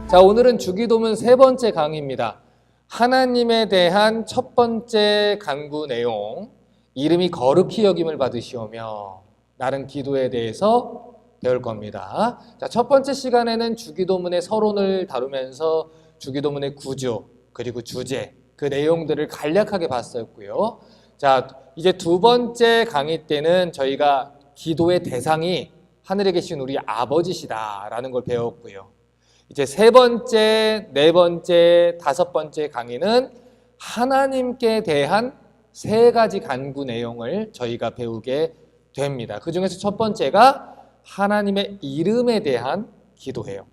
자, 오늘은 주기도문 세 번째 강의입니다. 하나님에 대한 첫 번째 강구 내용, 이름이 거룩히 여김을 받으시오며 라는 기도에 대해서 배울 겁니다. 자, 첫 번째 시간에는 주기도문의 서론을 다루면서 주기도문의 구조, 그리고 주제, 그 내용들을 간략하게 봤었고요. 자, 이제 두 번째 강의 때는 저희가 기도의 대상이 하늘에 계신 우리 아버지시다라는 걸 배웠고요. 이제 세 번째, 네 번째, 다섯 번째 강의는 하나님께 대한 세 가지 간구 내용을 저희가 배우게 됩니다. 그 중에서 첫 번째가 하나님의 이름에 대한 기도예요.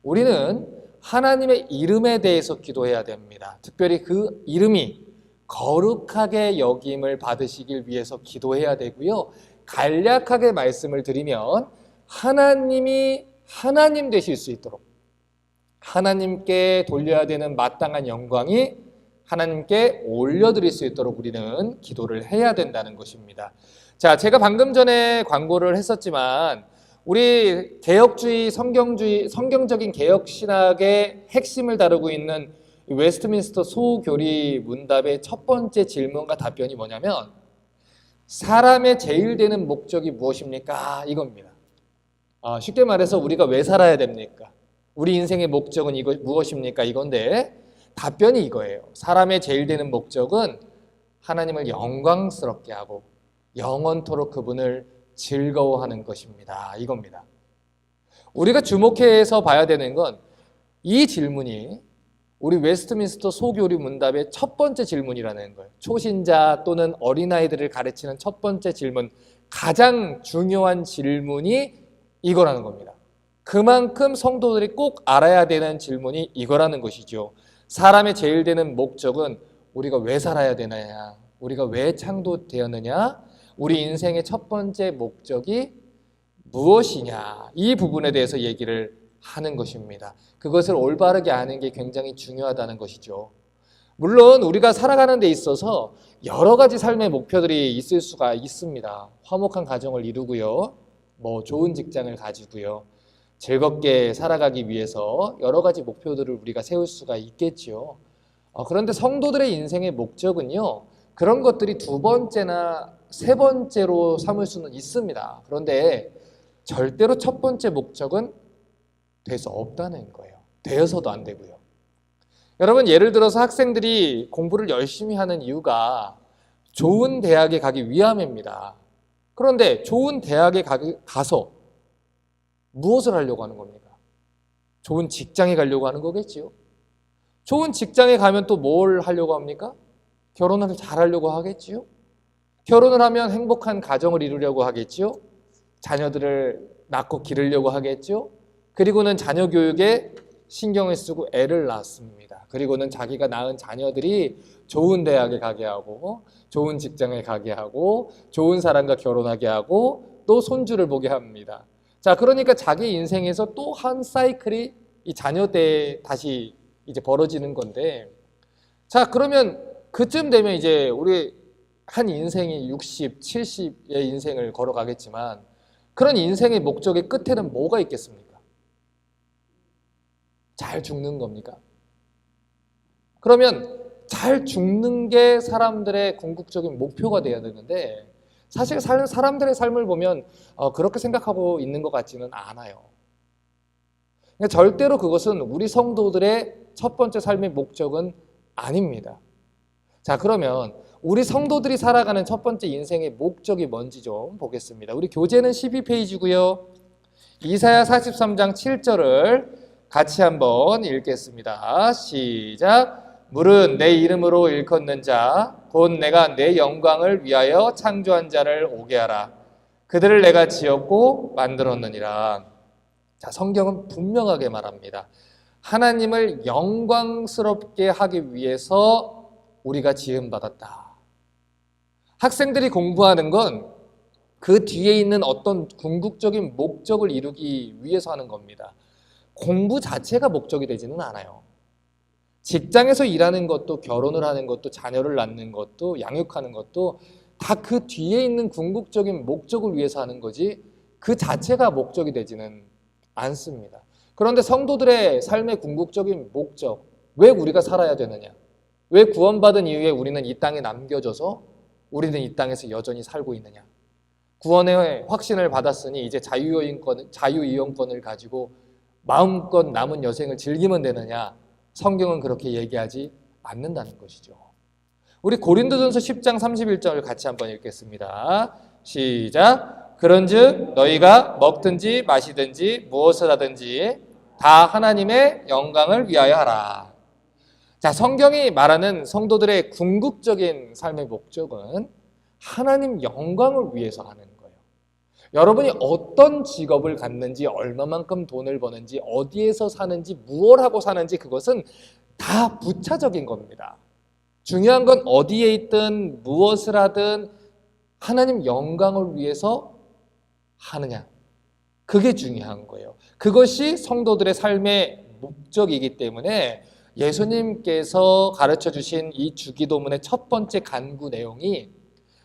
우리는 하나님의 이름에 대해서 기도해야 됩니다. 특별히 그 이름이 거룩하게 여김을 받으시길 위해서 기도해야 되고요. 간략하게 말씀을 드리면 하나님이 하나님 되실 수 있도록 하나님께 돌려야 되는 마땅한 영광이 하나님께 올려드릴 수 있도록 우리는 기도를 해야 된다는 것입니다. 자, 제가 방금 전에 광고를 했었지만 우리 개혁주의, 성경적인 개혁신학의 핵심을 다루고 있는 웨스트민스터 소교리 문답의 첫 번째 질문과 답변이 뭐냐면 사람의 제일 되는 목적이 무엇입니까? 이겁니다. 쉽게 말해서 우리가 왜 살아야 됩니까? 우리 인생의 목적은 무엇입니까? 이건데 답변이 이거예요. 사람의 제일 되는 목적은 하나님을 영광스럽게 하고 영원토록 그분을 즐거워하는 것입니다. 이겁니다. 우리가 주목해서 봐야 되는 건 이 질문이 우리 웨스트민스터 소교리 문답의 첫 번째 질문이라는 거예요. 초신자 또는 어린아이들을 가르치는 첫 번째 질문, 가장 중요한 질문이 이거라는 겁니다. 그만큼 성도들이 꼭 알아야 되는 질문이 이거라는 것이죠. 사람의 제일 되는 목적은 우리가 왜 살아야 되느냐, 우리가 왜 창조되었느냐, 우리 인생의 첫 번째 목적이 무엇이냐, 이 부분에 대해서 얘기를 하는 것입니다. 그것을 올바르게 아는 게 굉장히 중요하다는 것이죠. 물론 우리가 살아가는 데 있어서 여러 가지 삶의 목표들이 있을 수가 있습니다. 화목한 가정을 이루고요, 좋은 직장을 가지고요, 즐겁게 살아가기 위해서 여러 가지 목표들을 우리가 세울 수가 있겠지요. 그런데 성도들의 인생의 목적은요, 그런 것들이 두 번째나 세 번째로 삼을 수는 있습니다. 그런데 절대로 첫 번째 목적은 될 수 없다는 거예요. 되어서도 안 되고요. 여러분, 예를 들어서 학생들이 공부를 열심히 하는 이유가 좋은 대학에 가기 위함입니다. 그런데 좋은 대학에 가서 무엇을 하려고 하는 겁니까? 좋은 직장에 가려고 하는 거겠지요. 좋은 직장에 가면 또 뭘 하려고 합니까? 결혼을 잘 하려고 하겠지요. 결혼을 하면 행복한 가정을 이루려고 하겠지요. 자녀들을 낳고 기르려고 하겠지요. 그리고는 자녀 교육에 신경을 쓰고 애를 낳습니다. 그리고는 자기가 낳은 자녀들이 좋은 대학에 가게 하고 좋은 직장에 가게 하고 좋은 사람과 결혼하게 하고 또 손주를 보게 합니다. 자, 그러니까 자기 인생에서 또 한 사이클이 이 자녀 때에 다시 이제 벌어지는 건데, 자, 그러면 그쯤 되면 이제 우리 한 인생이 60, 70의 인생을 걸어가겠지만 그런 인생의 목적의 끝에는 뭐가 있겠습니까? 잘 죽는 겁니까? 그러면 잘 죽는 게 사람들의 궁극적인 목표가 돼야 되는데 사실 사람들의 삶을 보면 그렇게 생각하고 있는 것 같지는 않아요. 그러니까 절대로 그것은 우리 성도들의 첫 번째 삶의 목적은 아닙니다. 자, 그러면 우리 성도들이 살아가는 첫 번째 인생의 목적이 뭔지 좀 보겠습니다. 우리 교재는 12페이지고요. 이사야 43장 7절을 같이 한번 읽겠습니다. 시작. 물은 내 이름으로 일컫는 자, 곧 내가 내 영광을 위하여 창조한 자를 오게 하라. 그들을 내가 지었고 만들었느니라. 자, 성경은 분명하게 말합니다. 하나님을 영광스럽게 하기 위해서 우리가 지음받았다. 학생들이 공부하는 건 그 뒤에 있는 어떤 궁극적인 목적을 이루기 위해서 하는 겁니다. 공부 자체가 목적이 되지는 않아요. 직장에서 일하는 것도, 결혼을 하는 것도, 자녀를 낳는 것도, 양육하는 것도 다 그 뒤에 있는 궁극적인 목적을 위해서 하는 거지 그 자체가 목적이 되지는 않습니다. 그런데 성도들의 삶의 궁극적인 목적, 왜 우리가 살아야 되느냐? 왜 구원받은 이후에 우리는 이 땅에 남겨져서 우리는 이 땅에서 여전히 살고 있느냐? 구원의 확신을 받았으니 이제 자유이용권을 가지고 마음껏 남은 여생을 즐기면 되느냐? 성경은 그렇게 얘기하지 않는다는 것이죠. 우리 고린도전서 10장 31절을 같이 한번 읽겠습니다. 시작. 그런즉 너희가 먹든지 마시든지 무엇을 하든지 다 하나님의 영광을 위하여 하라. 자, 성경이 말하는 성도들의 궁극적인 삶의 목적은 하나님 영광을 위해서 하는 거예요. 여러분이 어떤 직업을 갖는지, 얼마만큼 돈을 버는지, 어디에서 사는지, 무엇을 하고 사는지 그것은 다 부차적인 겁니다. 중요한 건 어디에 있든 무엇을 하든 하나님 영광을 위해서 하느냐. 그게 중요한 거예요. 그것이 성도들의 삶의 목적이기 때문에 예수님께서 가르쳐 주신 이 주기도문의 첫 번째 간구 내용이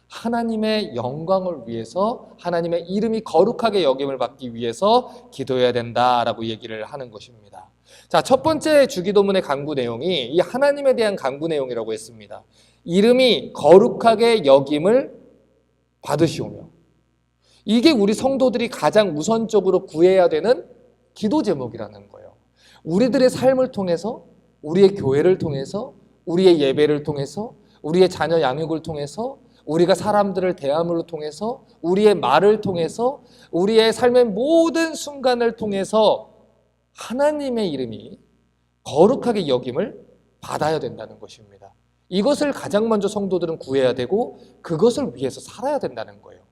하나님의 영광을 위해서, 하나님의 이름이 거룩하게 여김을 받기 위해서 기도해야 된다라고 얘기를 하는 것입니다. 자, 첫 번째 주기도문의 간구 내용이 이 하나님에 대한 간구 내용이라고 했습니다. 이름이 거룩하게 여김을 받으시오며. 이게 우리 성도들이 가장 우선적으로 구해야 되는 기도 제목이라는 거예요. 우리들의 삶을 통해서, 우리의 교회를 통해서, 우리의 예배를 통해서, 우리의 자녀 양육을 통해서, 우리가 사람들을 대함으로 통해서, 우리의 말을 통해서, 우리의 삶의 모든 순간을 통해서 하나님의 이름이 거룩하게 여김을 받아야 된다는 것입니다. 이것을 가장 먼저 성도들은 구해야 되고 그것을 위해서 살아야 된다는 거예요.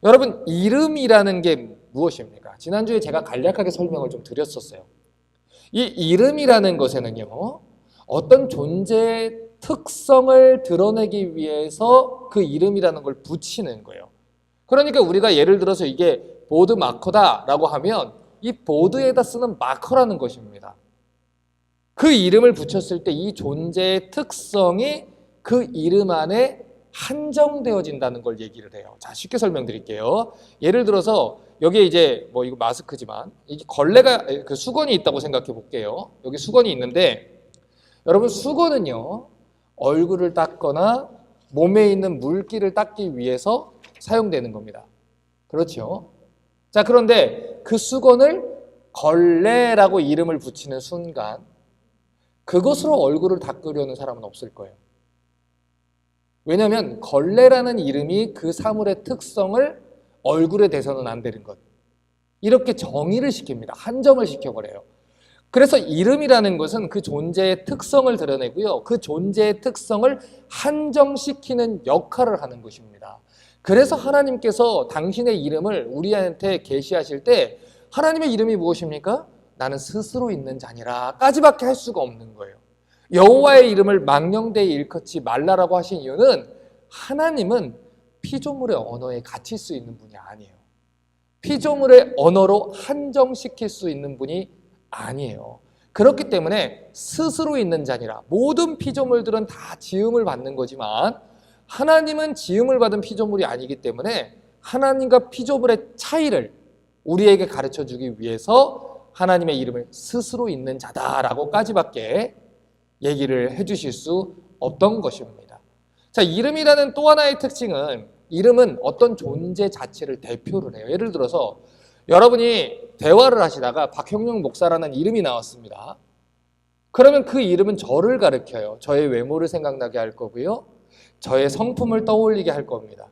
여러분, 이름이라는 게 무엇입니까? 지난주에 제가 간략하게 설명을 좀 드렸었어요. 이 이름이라는 것에는요, 어떤 존재의 특성을 드러내기 위해서 그 이름이라는 걸 붙이는 거예요. 그러니까 우리가 예를 들어서 이게 보드 마커다라고 하면 이 보드에다 쓰는 마커라는 것입니다. 그 이름을 붙였을 때 이 존재의 특성이 그 이름 안에 한정되어진다는 걸 얘기를 해요. 자, 쉽게 설명드릴게요. 예를 들어서 여기에 이제 뭐 이거 마스크지만 이게 걸레가 그 수건이 있다고 생각해 볼게요. 여기 수건이 있는데 여러분, 수건은요 얼굴을 닦거나 몸에 있는 물기를 닦기 위해서 사용되는 겁니다. 그렇죠? 자, 그런데 그 수건을 걸레라고 이름을 붙이는 순간 그것으로 얼굴을 닦으려는 사람은 없을 거예요. 왜냐하면 걸레라는 이름이 그 사물의 특성을 얼굴에 대서는 안 되는 것, 이렇게 정의를 시킵니다. 한정을 시켜버려요. 그래서 이름이라는 것은 그 존재의 특성을 드러내고요, 그 존재의 특성을 한정시키는 역할을 하는 것입니다. 그래서 하나님께서 당신의 이름을 우리한테 계시하실 때 하나님의 이름이 무엇입니까? 나는 스스로 있는 자니라 까지밖에 할 수가 없는 거예요. 여호와의 이름을 망령되이 일컫지 말라라고 하신 이유는 하나님은 피조물의 언어에 갇힐 수 있는 분이 아니에요. 피조물의 언어로 한정시킬 수 있는 분이 아니에요. 그렇기 때문에 스스로 있는 자니라, 모든 피조물들은 다 지음을 받는 거지만 하나님은 지음을 받은 피조물이 아니기 때문에 하나님과 피조물의 차이를 우리에게 가르쳐주기 위해서 하나님의 이름을 스스로 있는 자다라고까지밖에 얘기를 해주실 수 없던 것입니다. 자, 이름이라는 또 하나의 특징은 이름은 어떤 존재 자체를 대표를 해요. 예를 들어서 여러분이 대화를 하시다가 박형룡 목사라는 이름이 나왔습니다. 그러면 그 이름은 저를 가리켜요. 저의 외모를 생각나게 할 거고요, 저의 성품을 떠올리게 할 겁니다.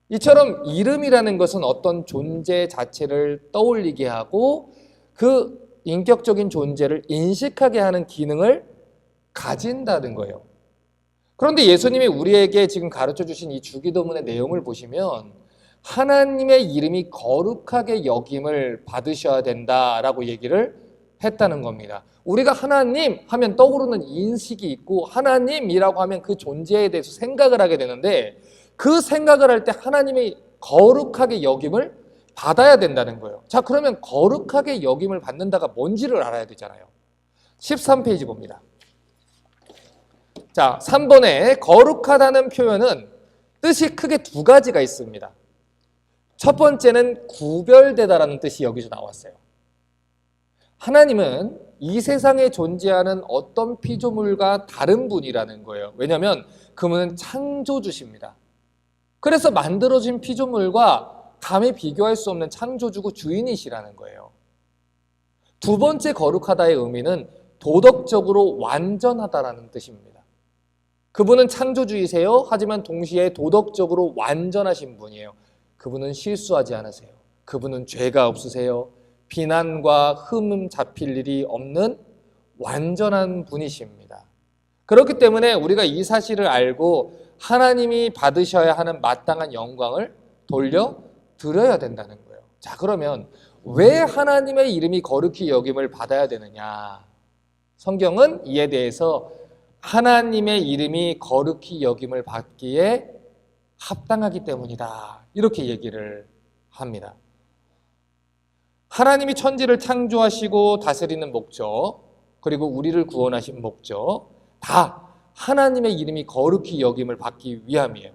이처럼 이름이라는 것은 어떤 존재 자체를 떠올리게 하고 그 인격적인 존재를 인식하게 하는 기능을 가진다는 거예요. 그런데 예수님이 우리에게 지금 가르쳐 주신 이 주기도문의 내용을 보시면 하나님의 이름이 거룩하게 여김을 받으셔야 된다라고 얘기를 했다는 겁니다. 우리가 하나님 하면 떠오르는 인식이 있고 하나님이라고 하면 그 존재에 대해서 생각을 하게 되는데 그 생각을 할 때 하나님이 거룩하게 여김을 받아야 된다는 거예요. 자, 그러면 거룩하게 여김을 받는다가 뭔지를 알아야 되잖아요. 13페이지 봅니다. 자, 3번에 거룩하다는 표현은 뜻이 크게 두 가지가 있습니다. 첫 번째는 구별되다라는 뜻이 여기서 나왔어요. 하나님은 이 세상에 존재하는 어떤 피조물과 다른 분이라는 거예요. 왜냐하면 그분은 창조주십니다. 그래서 만들어진 피조물과 감히 비교할 수 없는 창조주고 주인이시라는 거예요. 두 번째 거룩하다의 의미는 도덕적으로 완전하다라는 뜻입니다. 그분은 창조주이세요. 하지만 동시에 도덕적으로 완전하신 분이에요. 그분은 실수하지 않으세요. 그분은 죄가 없으세요. 비난과 흠 잡힐 일이 없는 완전한 분이십니다. 그렇기 때문에 우리가 이 사실을 알고 하나님이 받으셔야 하는 마땅한 영광을 돌려드려야 된다는 거예요. 자, 그러면 왜 하나님의 이름이 거룩히 여김을 받아야 되느냐? 성경은 이에 대해서 하나님의 이름이 거룩히 여김을 받기에 합당하기 때문이다, 이렇게 얘기를 합니다. 하나님이 천지를 창조하시고 다스리는 목적, 그리고 우리를 구원하신 목적, 다 하나님의 이름이 거룩히 여김을 받기 위함이에요.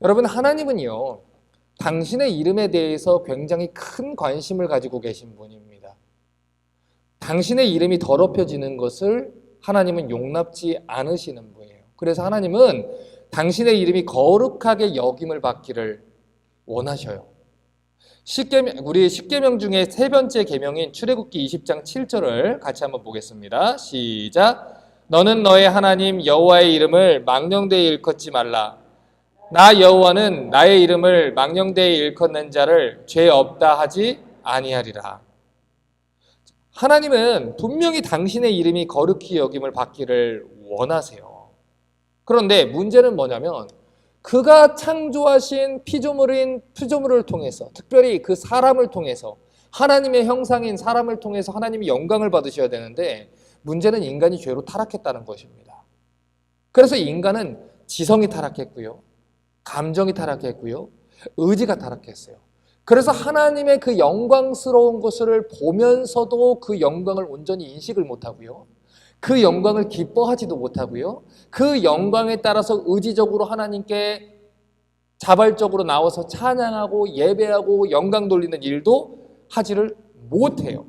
여러분, 하나님은요, 당신의 이름에 대해서 굉장히 큰 관심을 가지고 계신 분입니다. 당신의 이름이 더럽혀지는 것을 하나님은 용납지 않으시는 분이에요. 그래서 하나님은 당신의 이름이 거룩하게 여김을 받기를 원하셔요. 우리 10계명 중에 세 번째 계명인 출애굽기 20장 7절을 같이 한번 보겠습니다. 시작. 너는 너의 하나님 여호와의 이름을 망령되이 일컫지 말라. 나 여호와는 나의 이름을 망령되이 일컫는 자를 죄 없다 하지 아니하리라. 하나님은 분명히 당신의 이름이 거룩히 여김을 받기를 원하세요. 그런데 문제는 뭐냐면 그가 창조하신 피조물을 통해서, 특별히 그 사람을 통해서, 하나님의 형상인 사람을 통해서 하나님이 영광을 받으셔야 되는데 문제는 인간이 죄로 타락했다는 것입니다. 그래서 인간은 지성이 타락했고요, 감정이 타락했고요, 의지가 타락했어요. 그래서 하나님의 그 영광스러운 것을 보면서도 그 영광을 온전히 인식을 못하고요, 그 영광을 기뻐하지도 못하고요, 그 영광에 따라서 의지적으로 하나님께 자발적으로 나와서 찬양하고 예배하고 영광 돌리는 일도 하지를 못해요.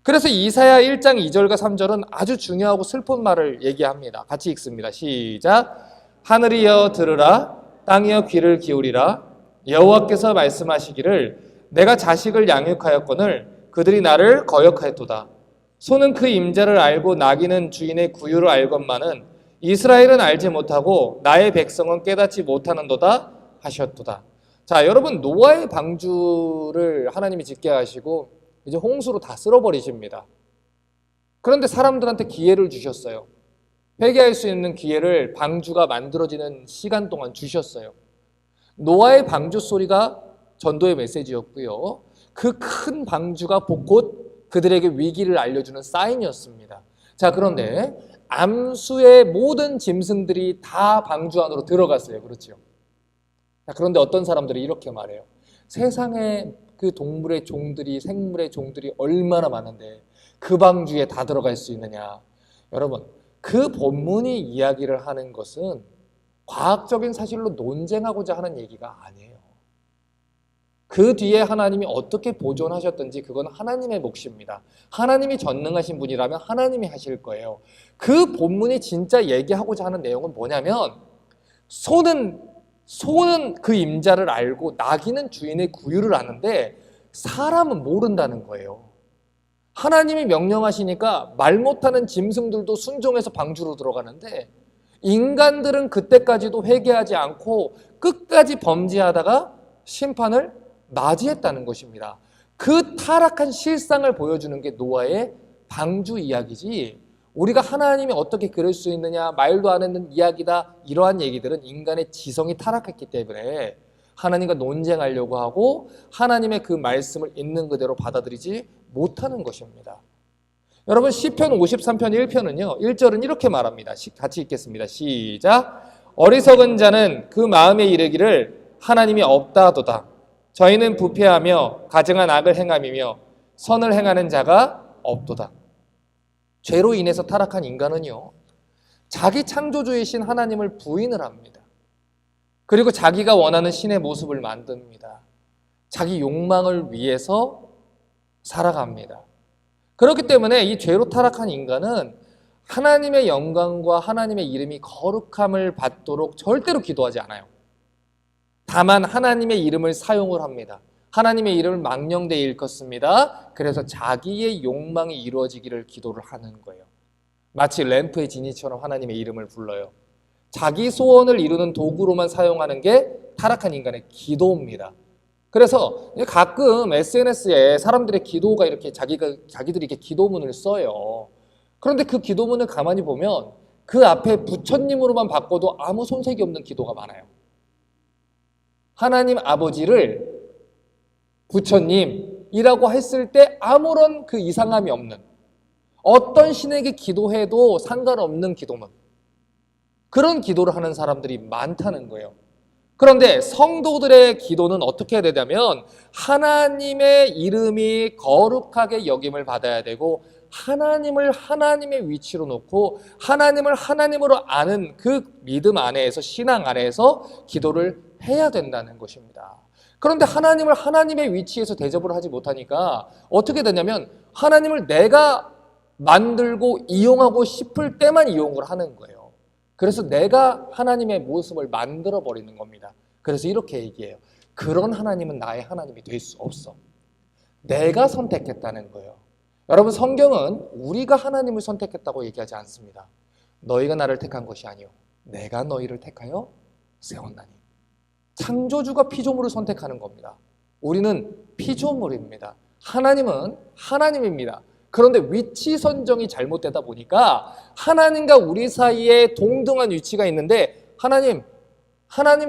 그래서 이사야 1장 2절과 3절은 아주 중요하고 슬픈 말을 얘기합니다. 같이 읽습니다. 시작. 하늘이여 들으라, 땅이여 귀를 기울이라. 여호와께서 말씀하시기를 내가 자식을 양육하였거늘 그들이 나를 거역하였도다. 소는 그 임자를 알고 나귀는 주인의 구유를 알건만은 이스라엘은 알지 못하고 나의 백성은 깨닫지 못하는도다 하셨도다. 자, 여러분, 노아의 방주를 하나님이 짓게 하시고 이제 홍수로 다 쓸어버리십니다. 그런데 사람들한테 기회를 주셨어요. 회개할 수 있는 기회를 방주가 만들어지는 시간 동안 주셨어요. 노아의 방주 소리가 전도의 메시지였고요, 그 큰 방주가 곧 그들에게 위기를 알려주는 사인이었습니다. 자, 그런데 암수의 모든 짐승들이 다 방주 안으로 들어갔어요. 그렇죠? 자, 그런데 어떤 사람들이 이렇게 말해요. 세상에 그 동물의 종들이, 생물의 종들이 얼마나 많은데 그 방주에 다 들어갈 수 있느냐. 여러분, 그 본문이 이야기를 하는 것은 과학적인 사실로 논쟁하고자 하는 얘기가 아니에요. 그 뒤에 하나님이 어떻게 보존하셨든지 그건 하나님의 몫입니다. 하나님이 전능하신 분이라면 하나님이 하실 거예요. 그 본문이 진짜 얘기하고자 하는 내용은 뭐냐면 소는 그 임자를 알고 나귀는 주인의 구유를 아는데 사람은 모른다는 거예요. 하나님이 명령하시니까 말 못하는 짐승들도 순종해서 방주로 들어가는데 인간들은 그때까지도 회개하지 않고 끝까지 범죄하다가 심판을 맞이했다는 것입니다. 그 타락한 실상을 보여주는 게 노아의 방주 이야기지, 우리가 하나님이 어떻게 그럴 수 있느냐, 말도 안 했는 이야기다, 이러한 얘기들은 인간의 지성이 타락했기 때문에 하나님과 논쟁하려고 하고 하나님의 그 말씀을 있는 그대로 받아들이지 못하는 것입니다. 여러분, 시편 53편 1편은요 1절은 이렇게 말합니다. 같이 읽겠습니다. 시작. 어리석은 자는 그 마음에 이르기를 하나님이 없다 하도다. 저희는 부패하며 가증한 악을 행함이며 선을 행하는 자가 없도다. 죄로 인해서 타락한 인간은요, 자기 창조주이신 하나님을 부인을 합니다. 그리고 자기가 원하는 신의 모습을 만듭니다. 자기 욕망을 위해서 살아갑니다. 그렇기 때문에 이 죄로 타락한 인간은 하나님의 영광과 하나님의 이름이 거룩함을 받도록 절대로 기도하지 않아요. 다만 하나님의 이름을 사용을 합니다. 하나님의 이름을 망령되이 일컫습니다. 그래서 자기의 욕망이 이루어지기를 기도를 하는 거예요. 마치 램프의 지니처럼 하나님의 이름을 불러요. 자기 소원을 이루는 도구로만 사용하는 게 타락한 인간의 기도입니다. 그래서 가끔 SNS에 사람들의 기도가 이렇게 자기들이 이렇게 기도문을 써요. 그런데 그 기도문을 가만히 보면 그 앞에 부처님으로만 바꿔도 아무 손색이 없는 기도가 많아요. 하나님 아버지를 부처님이라고 했을 때 아무런 그 이상함이 없는, 어떤 신에게 기도해도 상관없는 기도문, 그런 기도를 하는 사람들이 많다는 거예요. 그런데 성도들의 기도는 어떻게 해야 되냐면 하나님의 이름이 거룩하게 여김을 받아야 되고 하나님을 하나님의 위치로 놓고 하나님을 하나님으로 아는 그 믿음 안에서, 신앙 안에서 기도를 해야 된다는 것입니다. 그런데 하나님을 하나님의 위치에서 대접을 하지 못하니까 어떻게 되냐면 하나님을 내가 만들고 이용하고 싶을 때만 이용을 하는 거예요. 그래서 내가 하나님의 모습을 만들어 버리는 겁니다. 그래서 이렇게 얘기해요. 그런 하나님은 나의 하나님이 될 수 없어. 내가 선택했다는 거예요. 여러분, 성경은 우리가 하나님을 선택했다고 얘기하지 않습니다. 너희가 나를 택한 것이 아니요 내가 너희를 택하여 세웠나니. 창조주가 피조물을 선택하는 겁니다. 우리는 피조물입니다. 하나님은 하나님입니다. 그런데 위치 선정이 잘못되다 보니까 하나님과 우리 사이에 동등한 위치가 있는데 하나님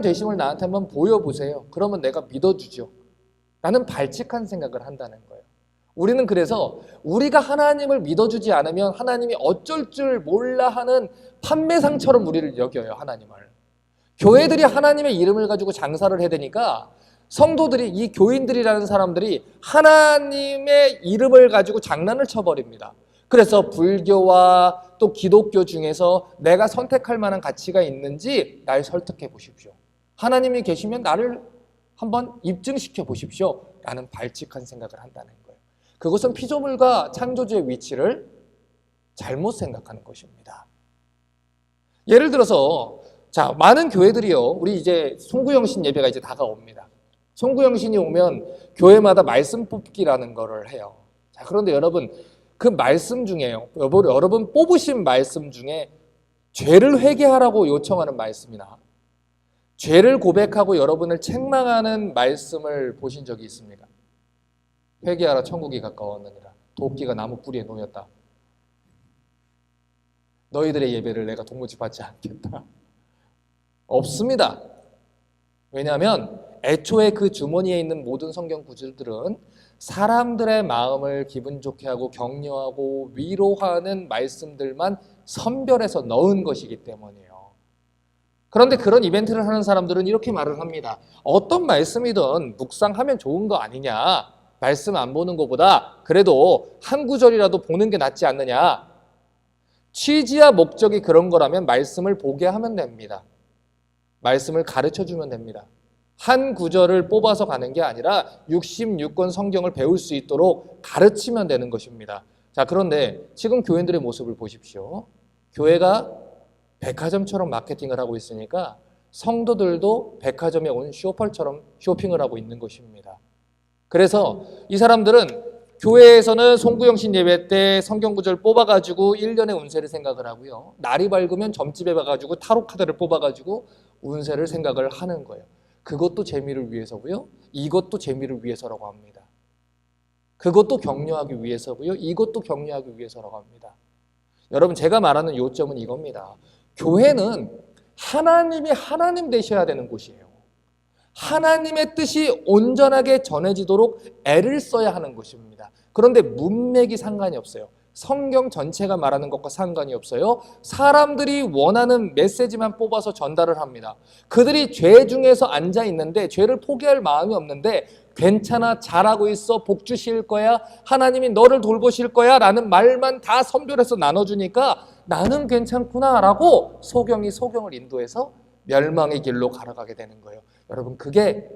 되심을 나한테 한번 보여보세요. 그러면 내가 믿어주죠. 라는 발칙한 생각을 한다는 거예요. 우리는 그래서 우리가 하나님을 믿어주지 않으면 하나님이 어쩔 줄 몰라 하는 판매상처럼 우리를 여겨요, 하나님을. 교회들이 하나님의 이름을 가지고 장사를 해야 되니까 성도들이, 이 교인들이라는 사람들이 하나님의 이름을 가지고 장난을 쳐버립니다. 그래서 불교와 또 기독교 중에서 내가 선택할 만한 가치가 있는지 날 설득해 보십시오. 하나님이 계시면 나를 한번 입증시켜 보십시오. 라는 발칙한 생각을 한다는 거예요. 그것은 피조물과 창조주의 위치를 잘못 생각하는 것입니다. 예를 들어서 많은 교회들이요, 우리 이제 송구영신 예배가 이제 다가옵니다. 송구영신이 오면 교회마다 말씀 뽑기라는 거를 해요. 그런데 여러분, 그 말씀 중에요, 여러분 뽑으신 말씀 중에 죄를 회개하라고 요청하는 말씀이나 죄를 고백하고 여러분을 책망하는 말씀을 보신 적이 있습니까? 회개하라, 천국이 가까웠느니라. 도끼가 나무 뿌리에 놓였다. 너희들의 예배를 내가 도무지 받지 않겠다. 없습니다. 왜냐하면 애초에 그 주머니에 있는 모든 성경 구절들은 사람들의 마음을 기분 좋게 하고 격려하고 위로하는 말씀들만 선별해서 넣은 것이기 때문이에요. 그런데 그런 이벤트를 하는 사람들은 이렇게 말을 합니다. 어떤 말씀이든 묵상하면 좋은 거 아니냐. 말씀 안 보는 것보다 그래도 한 구절이라도 보는 게 낫지 않느냐. 취지와 목적이 그런 거라면 말씀을 보게 하면 됩니다. 말씀을 가르쳐주면 됩니다. 한 구절을 뽑아서 가는 게 아니라 66권 성경을 배울 수 있도록 가르치면 되는 것입니다. 그런데 지금 교인들의 모습을 보십시오. 교회가 백화점처럼 마케팅을 하고 있으니까 성도들도 백화점에 온 쇼펄처럼 쇼핑을 하고 있는 것입니다. 그래서 이 사람들은 교회에서는 송구영신 예배 때 성경 구절 뽑아가지고 1년의 운세를 생각을 하고요. 날이 밝으면 점집에 가가지고 타로 카드를 뽑아가지고 운세를 생각을 하는 거예요. 그것도 재미를 위해서고요. 이것도 재미를 위해서라고 합니다. 그것도 격려하기 위해서고요. 이것도 격려하기 위해서라고 합니다. 여러분, 제가 말하는 요점은 이겁니다. 교회는 하나님이 하나님 되셔야 되는 곳이에요. 하나님의 뜻이 온전하게 전해지도록 애를 써야 하는 것입니다. 그런데 문맥이 상관이 없어요. 성경 전체가 말하는 것과 상관이 없어요. 사람들이 원하는 메시지만 뽑아서 전달을 합니다. 그들이 죄 중에서 앉아 있는데 죄를 포기할 마음이 없는데 괜찮아, 잘하고 있어, 복 주실 거야, 하나님이 너를 돌보실 거야 라는 말만 다 선별해서 나눠주니까 나는 괜찮구나 라고 소경을 인도해서 멸망의 길로 걸어가게 되는 거예요. 여러분, 그게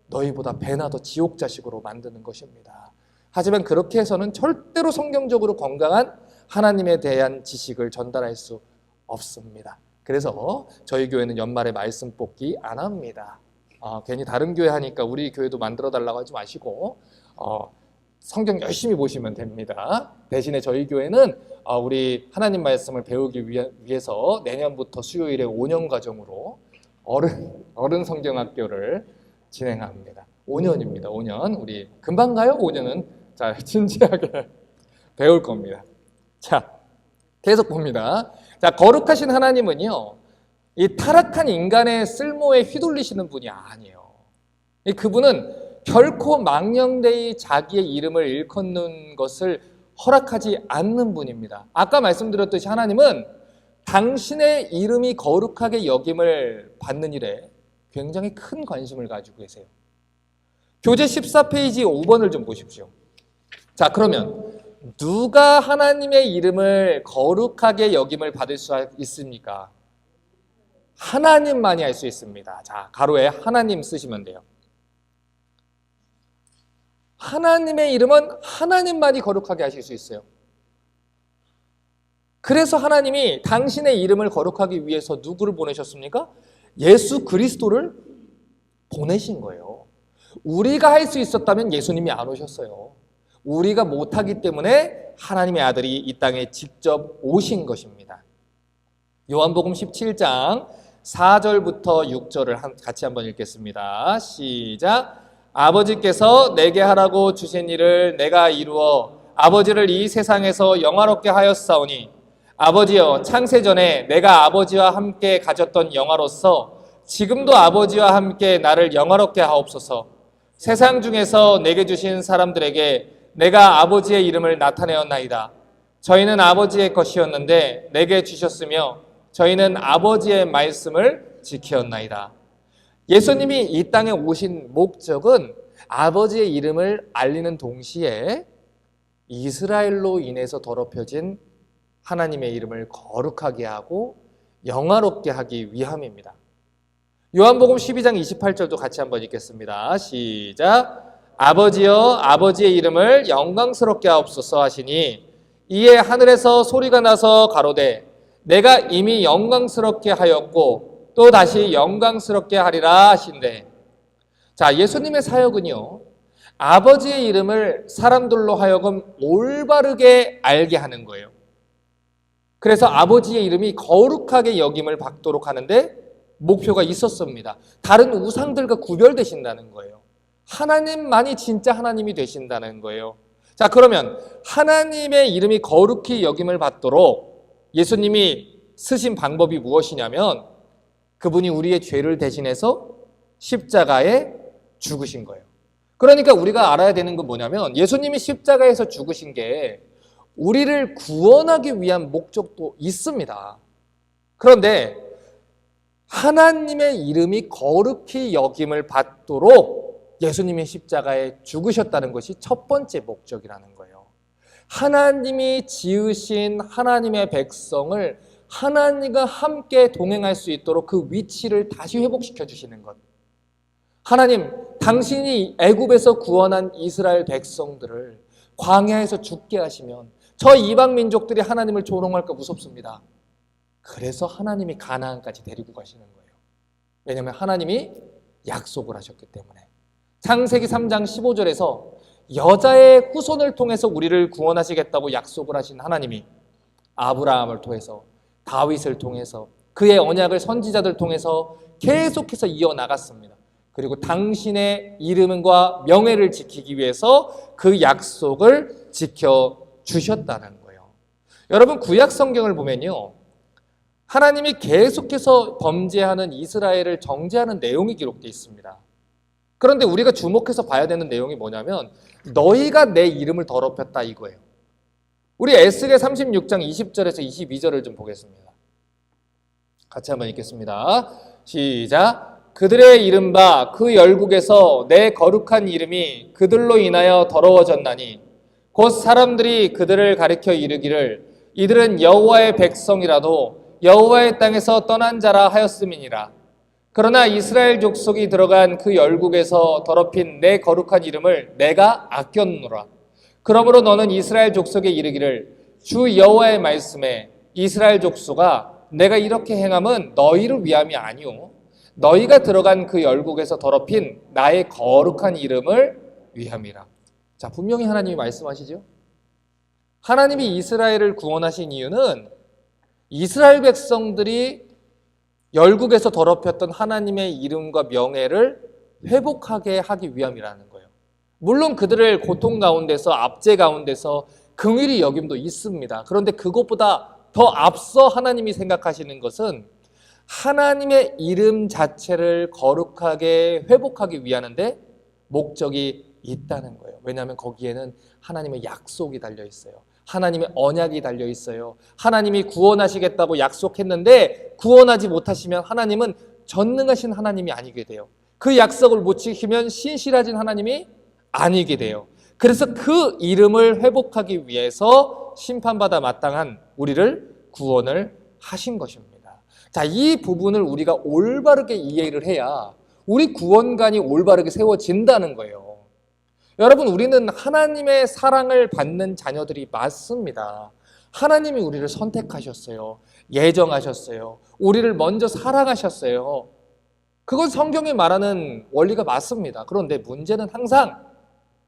너희보다 배나 더 지옥 자식으로 만드는 것입니다. 하지만 그렇게 해서는 절대로 성경적으로 건강한 하나님에 대한 지식을 전달할 수 없습니다. 그래서 저희 교회는 연말에 말씀 뽑기 안 합니다. 괜히 다른 교회 하니까 우리 교회도 만들어 달라고 하지 마시고 성경 열심히 보시면 됩니다. 대신에 저희 교회는 우리 하나님 말씀을 배우기 위해서 내년부터 수요일에 5년 과정으로 어른 성경학교를 진행합니다. 5년입니다. 5년. 우리 금방 가요? 5년은. 자, 진지하게 배울 겁니다. 자, 계속 봅니다. 자, 거룩하신 하나님은요, 이 타락한 인간의 쓸모에 휘둘리시는 분이 아니에요. 그분은 결코 망령되이 자기의 이름을 일컫는 것을 허락하지 않는 분입니다. 아까 말씀드렸듯이 하나님은 당신의 이름이 거룩하게 여김을 받는 일에 굉장히 큰 관심을 가지고 계세요. 교재 14페이지 5번을 좀 보십시오. 자, 그러면 누가 하나님의 이름을 거룩하게 여김을 받을 수 있습니까? 하나님만이 할 수 있습니다. 자, 가로에 하나님 쓰시면 돼요. 하나님의 이름은 하나님만이 거룩하게 하실 수 있어요. 그래서 하나님이 당신의 이름을 거룩하기 위해서 누구를 보내셨습니까? 예수 그리스도를 보내신 거예요. 우리가 할 수 있었다면 예수님이 안 오셨어요. 우리가 못하기 때문에 하나님의 아들이 이 땅에 직접 오신 것입니다. 요한복음 17장 4절부터 6절을 같이 한번 읽겠습니다. 시작. 아버지께서 내게 하라고 주신 일을 내가 이루어 아버지를 이 세상에서 영화롭게 하였사오니 아버지여, 창세전에 내가 아버지와 함께 가졌던 영화로서 지금도 아버지와 함께 나를 영화롭게 하옵소서. 세상 중에서 내게 주신 사람들에게 내가 아버지의 이름을 나타내었나이다. 저희는 아버지의 것이었는데 내게 주셨으며 저희는 아버지의 말씀을 지켰나이다. 예수님이 이 땅에 오신 목적은 아버지의 이름을 알리는 동시에 이스라엘로 인해서 더럽혀진 하나님의 이름을 거룩하게 하고 영화롭게 하기 위함입니다. 요한복음 12장 28절도 같이 한번 읽겠습니다. 시작. 아버지여, 아버지의 이름을 영광스럽게 하옵소서 하시니 이에 하늘에서 소리가 나서 가로되 내가 이미 영광스럽게 하였고 또 다시 영광스럽게 하리라 하신대. 자, 예수님의 사역은요, 아버지의 이름을 사람들로 하여금 올바르게 알게 하는 거예요. 그래서 아버지의 이름이 거룩하게 여김을 받도록 하는데 목표가 있었습니다. 다른 우상들과 구별되신다는 거예요. 하나님만이 진짜 하나님이 되신다는 거예요. 자, 그러면 하나님의 이름이 거룩히 여김을 받도록 예수님이 쓰신 방법이 무엇이냐면 그분이 우리의 죄를 대신해서 십자가에 죽으신 거예요. 그러니까 우리가 알아야 되는 건 뭐냐면 예수님이 십자가에서 죽으신 게 우리를 구원하기 위한 목적도 있습니다. 그런데 하나님의 이름이 거룩히 여김을 받도록 예수님이 십자가에 죽으셨다는 것이 첫 번째 목적이라는 거예요. 하나님이 지으신 하나님의 백성을 하나님과 함께 동행할 수 있도록 그 위치를 다시 회복시켜 주시는 것. 하나님, 당신이 애굽에서 구원한 이스라엘 백성들을 광야에서 죽게 하시면 저 이방 민족들이 하나님을 조롱할까 무섭습니다. 그래서 하나님이 가나안까지 데리고 가시는 거예요. 왜냐하면 하나님이 약속을 하셨기 때문에. 창세기 3장 15절에서 여자의 후손을 통해서 우리를 구원하시겠다고 약속을 하신 하나님이 아브라함을 통해서 다윗을 통해서 그의 언약을 선지자들 통해서 계속해서 이어나갔습니다. 그리고 당신의 이름과 명예를 지키기 위해서 그 약속을 지켜주셨다는 거예요. 여러분, 구약 성경을 보면요, 하나님이 계속해서 범죄하는 이스라엘을 정죄하는 내용이 기록되어 있습니다. 그런데 우리가 주목해서 봐야 되는 내용이 뭐냐면 너희가 내 이름을 더럽혔다 이거예요. 우리 에스겔 36장 20절에서 22절을 좀 보겠습니다. 같이 한번 읽겠습니다. 시작. 그들의 이른바 그 열국에서 내 거룩한 이름이 그들로 인하여 더러워졌나니 곧 사람들이 그들을 가리켜 이르기를 이들은 여호와의 백성이라도 여호와의 땅에서 떠난 자라 하였음이니라. 그러나 이스라엘 족속이 들어간 그 열국에서 더럽힌 내 거룩한 이름을 내가 아꼈노라. 그러므로 너는 이스라엘 족속에 이르기를 주 여호와의 말씀에 이스라엘 족속아 내가 이렇게 행함은 너희를 위함이 아니오 너희가 들어간 그 열국에서 더럽힌 나의 거룩한 이름을 위함이라. 자, 분명히 하나님이 말씀하시죠. 하나님이 이스라엘을 구원하신 이유는 이스라엘 백성들이 열국에서 더럽혔던 하나님의 이름과 명예를 회복하게 하기 위함이라는 거예요. 물론 그들을 고통 가운데서 압제 가운데서 긍휼히 여김도 있습니다. 그런데 그것보다 더 앞서 하나님이 생각하시는 것은 하나님의 이름 자체를 거룩하게 회복하기 위하는데 목적이 있다는 거예요. 왜냐하면 거기에는 하나님의 약속이 달려 있어요. 하나님의 언약이 달려 있어요. 하나님이 구원하시겠다고 약속했는데 구원하지 못하시면 하나님은 전능하신 하나님이 아니게 돼요. 그 약속을 못 지키면 신실하신 하나님이 아니게 돼요. 그래서 그 이름을 회복하기 위해서 심판받아 마땅한 우리를 구원을 하신 것입니다. 자, 이 부분을 우리가 올바르게 이해를 해야 우리 구원관이 올바르게 세워진다는 거예요. 여러분, 우리는 하나님의 사랑을 받는 자녀들이 맞습니다. 하나님이 우리를 선택하셨어요. 예정하셨어요. 우리를 먼저 사랑하셨어요. 그건 성경이 말하는 원리가 맞습니다. 그런데 문제는 항상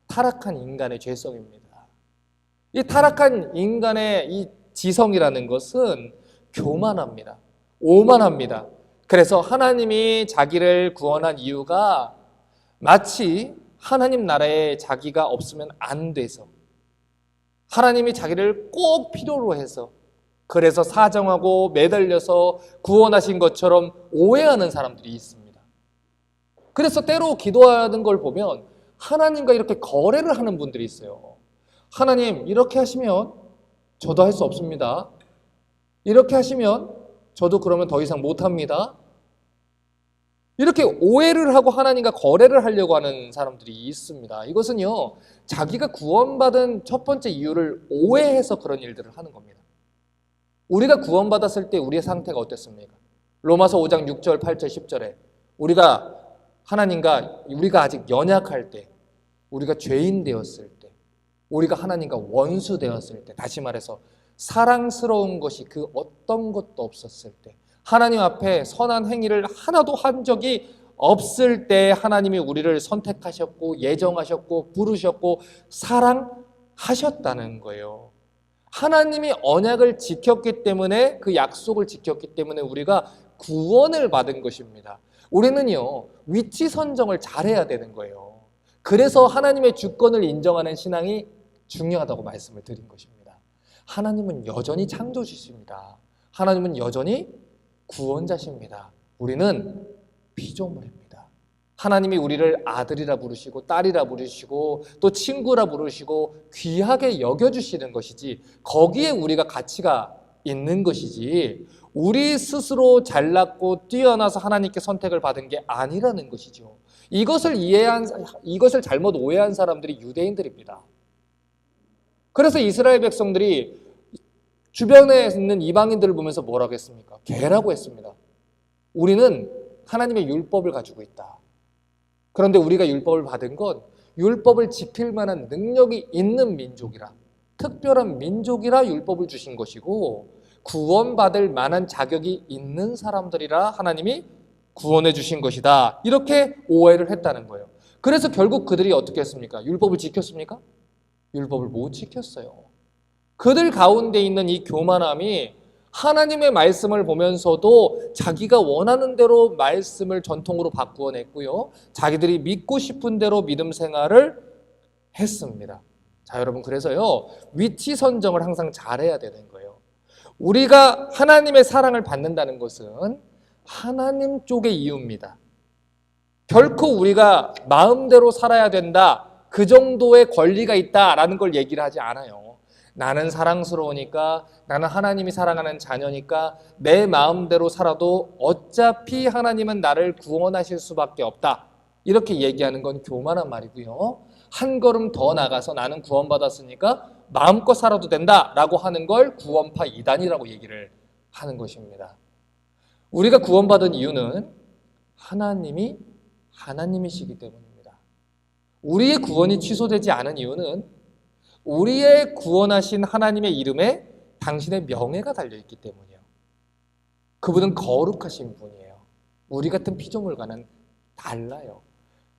타락한 인간의 죄성입니다. 이 타락한 인간의 이 지성이라는 것은 교만합니다. 오만합니다. 그래서 하나님이 자기를 구원한 이유가 마치 하나님 나라에 자기가 없으면 안 돼서, 하나님이 자기를 꼭 필요로 해서, 그래서 사정하고 매달려서 구원하신 것처럼 오해하는 사람들이 있습니다. 그래서 때로 기도하는 걸 보면 하나님과 이렇게 거래를 하는 분들이 있어요. 하나님, 이렇게 하시면 저도 할 수 없습니다. 이렇게 하시면 저도 그러면 더 이상 못합니다. 이렇게 오해를 하고 하나님과 거래를 하려고 하는 사람들이 있습니다. 이것은요, 자기가 구원받은 첫 번째 이유를 오해해서 그런 일들을 하는 겁니다. 우리가 구원받았을 때 우리의 상태가 어땠습니까? 로마서 5장 6절, 8절, 10절에 우리가 하나님과 우리가 아직 연약할 때, 우리가 죄인 되었을 때, 우리가 하나님과 원수 되었을 때, 다시 말해서 사랑스러운 것이 그 어떤 것도 없었을 때, 하나님 앞에 선한 행위를 하나도 한 적이 없을 때 하나님이 우리를 선택하셨고 예정하셨고 부르셨고 사랑하셨다는 거예요. 하나님이 언약을 지켰기 때문에, 그 약속을 지켰기 때문에 우리가 구원을 받은 것입니다. 우리는요, 위치 선정을 잘해야 되는 거예요. 그래서 하나님의 주권을 인정하는 신앙이 중요하다고 말씀을 드린 것입니다. 하나님은 여전히 창조주십니다. 하나님은 여전히 구원자십니다. 우리는 피조물입니다. 하나님이 우리를 아들이라 부르시고 딸이라 부르시고 또 친구라 부르시고 귀하게 여겨주시는 것이지, 거기에 우리가 가치가 있는 것이지 우리 스스로 잘났고 뛰어나서 하나님께 선택을 받은 게 아니라는 것이죠. 이것을 잘못 오해한 사람들이 유대인들입니다. 그래서 이스라엘 백성들이 주변에 있는 이방인들을 보면서 뭐라고 했습니까? 개라고 했습니다. 우리는 하나님의 율법을 가지고 있다. 그런데 우리가 율법을 받은 건 율법을 지킬 만한 능력이 있는 민족이라, 특별한 민족이라 율법을 주신 것이고 구원받을 만한 자격이 있는 사람들이라 하나님이 구원해 주신 것이다. 이렇게 오해를 했다는 거예요. 그래서 결국 그들이 어떻게 했습니까? 율법을 지켰습니까? 율법을 못 지켰어요. 그들 가운데 있는 이 교만함이 하나님의 말씀을 보면서도 자기가 원하는 대로 말씀을 전통으로 바꾸어냈고요, 자기들이 믿고 싶은 대로 믿음 생활을 했습니다. 자, 여러분, 그래서요, 위치 선정을 항상 잘해야 되는 거예요. 우리가 하나님의 사랑을 받는다는 것은 하나님 쪽의 이유입니다. 결코 우리가 마음대로 살아야 된다, 그 정도의 권리가 있다라는 걸 얘기를 하지 않아요. 나는 사랑스러우니까, 나는 하나님이 사랑하는 자녀니까 내 마음대로 살아도 어차피 하나님은 나를 구원하실 수밖에 없다, 이렇게 얘기하는 건 교만한 말이고요, 한 걸음 더 나가서 나는 구원받았으니까 마음껏 살아도 된다라고 하는 걸 구원파 이단이라고 얘기를 하는 것입니다. 우리가 구원받은 이유는 하나님이 하나님이시기 때문입니다. 우리의 구원이 취소되지 않은 이유는 우리의 구원하신 하나님의 이름에 당신의 명예가 달려있기 때문이에요. 그분은 거룩하신 분이에요. 우리 같은 피조물과는 달라요.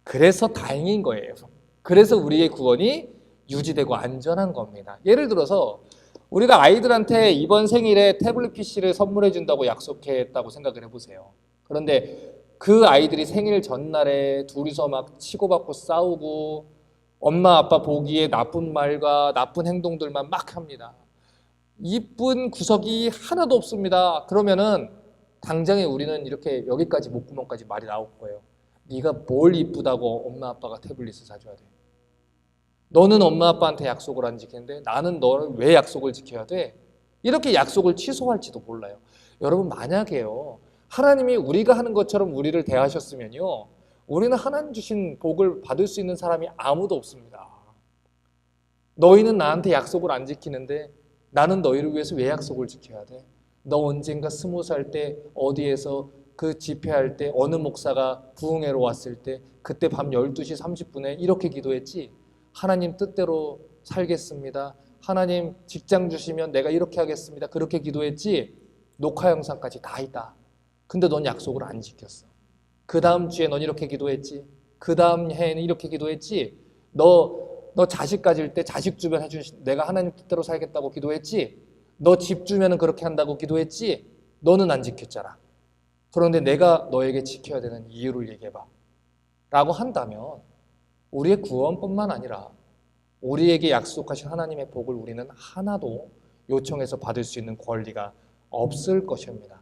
그래서 다행인 거예요. 그래서 우리의 구원이 유지되고 안전한 겁니다. 예를 들어서 우리가 아이들한테 이번 생일에 태블릿 PC를 선물해 준다고 약속했다고 생각을 해보세요. 그런데 그 아이들이 생일 전날에 둘이서 막 치고받고 싸우고 엄마 아빠 보기에 나쁜 말과 나쁜 행동들만 막 합니다. 이쁜 구석이 하나도 없습니다. 그러면은 당장에 우리는 이렇게 여기까지 목구멍까지 말이 나올 거예요. 네가 뭘 이쁘다고 엄마 아빠가 태블릿을 사줘야 돼? 너는 엄마 아빠한테 약속을 안 지키는데 나는 너를 왜 약속을 지켜야 돼? 이렇게 약속을 취소할지도 몰라요. 여러분, 만약에요, 하나님이 우리가 하는 것처럼 우리를 대하셨으면요, 우리는 하나님 주신 복을 받을 수 있는 사람이 아무도 없습니다. 너희는 나한테 약속을 안 지키는데 나는 너희를 위해서 왜 약속을 지켜야 돼? 너 언젠가 20살 때 어디에서 그 집회할 때 어느 목사가 부흥회로 왔을 때 그때 밤 12시 30분에 이렇게 기도했지? 하나님 뜻대로 살겠습니다. 하나님 직장 주시면 내가 이렇게 하겠습니다. 그렇게 기도했지? 녹화 영상까지 다 있다. 근데 넌 약속을 안 지켰어. 그 다음 주에 넌 이렇게 기도했지? 그 다음 해에는 이렇게 기도했지? 너 자식 가질 때 자식 주면 내가 하나님 뜻대로 살겠다고 기도했지? 너 집 주면 그렇게 한다고 기도했지? 너는 안 지켰잖아. 그런데 내가 너에게 지켜야 되는 이유를 얘기해봐 라고 한다면 우리의 구원뿐만 아니라 우리에게 약속하신 하나님의 복을 우리는 하나도 요청해서 받을 수 있는 권리가 없을 것입니다.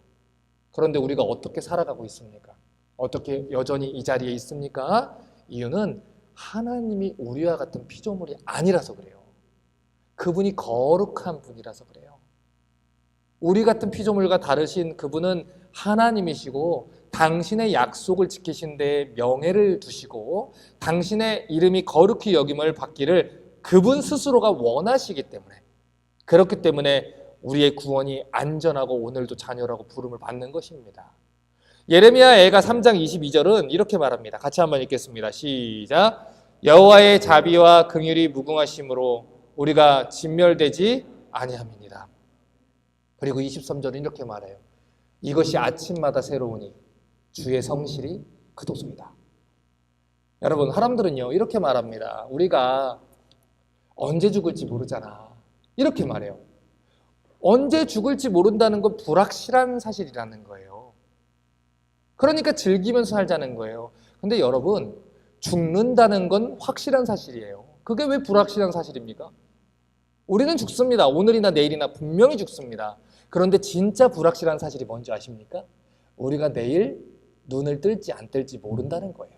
그런데 우리가 어떻게 살아가고 있습니까? 어떻게 여전히 이 자리에 있습니까? 이유는 하나님이 우리와 같은 피조물이 아니라서 그래요. 그분이 거룩한 분이라서 그래요. 우리 같은 피조물과 다르신 그분은 하나님이시고 당신의 약속을 지키신 데에 명예를 두시고 당신의 이름이 거룩히 여김을 받기를 그분 스스로가 원하시기 때문에, 그렇기 때문에 우리의 구원이 안전하고 오늘도 자녀라고 부름을 받는 것입니다. 예레미야 애가 3장 22절은 이렇게 말합니다. 같이 한번 읽겠습니다. 시작. 여호와의 자비와 긍휼이 무궁하심으로 우리가 진멸되지 아니함이니라. 그리고 23절은 이렇게 말해요. 이것이 아침마다 새로우니 주의 성실이 그도소이다. 여러분, 사람들은요 이렇게 말합니다. 우리가 언제 죽을지 모르잖아. 이렇게 말해요. 언제 죽을지 모른다는 건 불확실한 사실이라는 거예요. 그러니까 즐기면서 살자는 거예요. 근데 여러분, 죽는다는 건 확실한 사실이에요. 그게 왜 불확실한 사실입니까? 우리는 죽습니다. 오늘이나 내일이나 분명히 죽습니다. 그런데 진짜 불확실한 사실이 뭔지 아십니까? 우리가 내일 눈을 뜰지 안 뜰지 모른다는 거예요.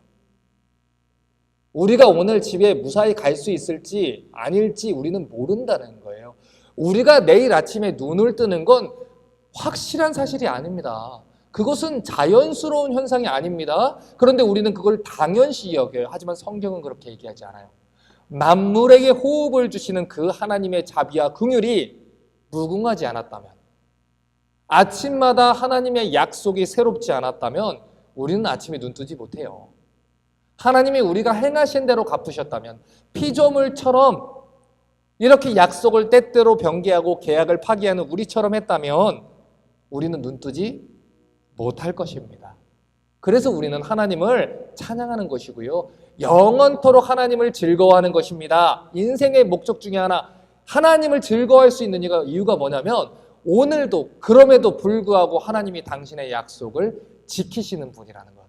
우리가 오늘 집에 무사히 갈 수 있을지 아닐지 우리는 모른다는 거예요. 우리가 내일 아침에 눈을 뜨는 건 확실한 사실이 아닙니다. 그것은 자연스러운 현상이 아닙니다. 그런데 우리는 그걸 당연시 여겨요. 하지만 성경은 그렇게 얘기하지 않아요. 만물에게 호흡을 주시는 그 하나님의 자비와 긍휼이 무궁하지 않았다면, 아침마다 하나님의 약속이 새롭지 않았다면 우리는 아침에 눈 뜨지 못해요. 하나님이 우리가 행하신 대로 갚으셨다면, 피조물처럼 이렇게 약속을 때때로 변개하고 계약을 파기하는 우리처럼 했다면 우리는 눈 뜨지 못할 것입니다. 그래서 우리는 하나님을 찬양하는 것이고요, 영원토록 하나님을 즐거워하는 것입니다. 인생의 목적 중에 하나, 하나님을 즐거워할 수 있는 이유가 뭐냐면 오늘도 그럼에도 불구하고 하나님이 당신의 약속을 지키시는 분이라는 것,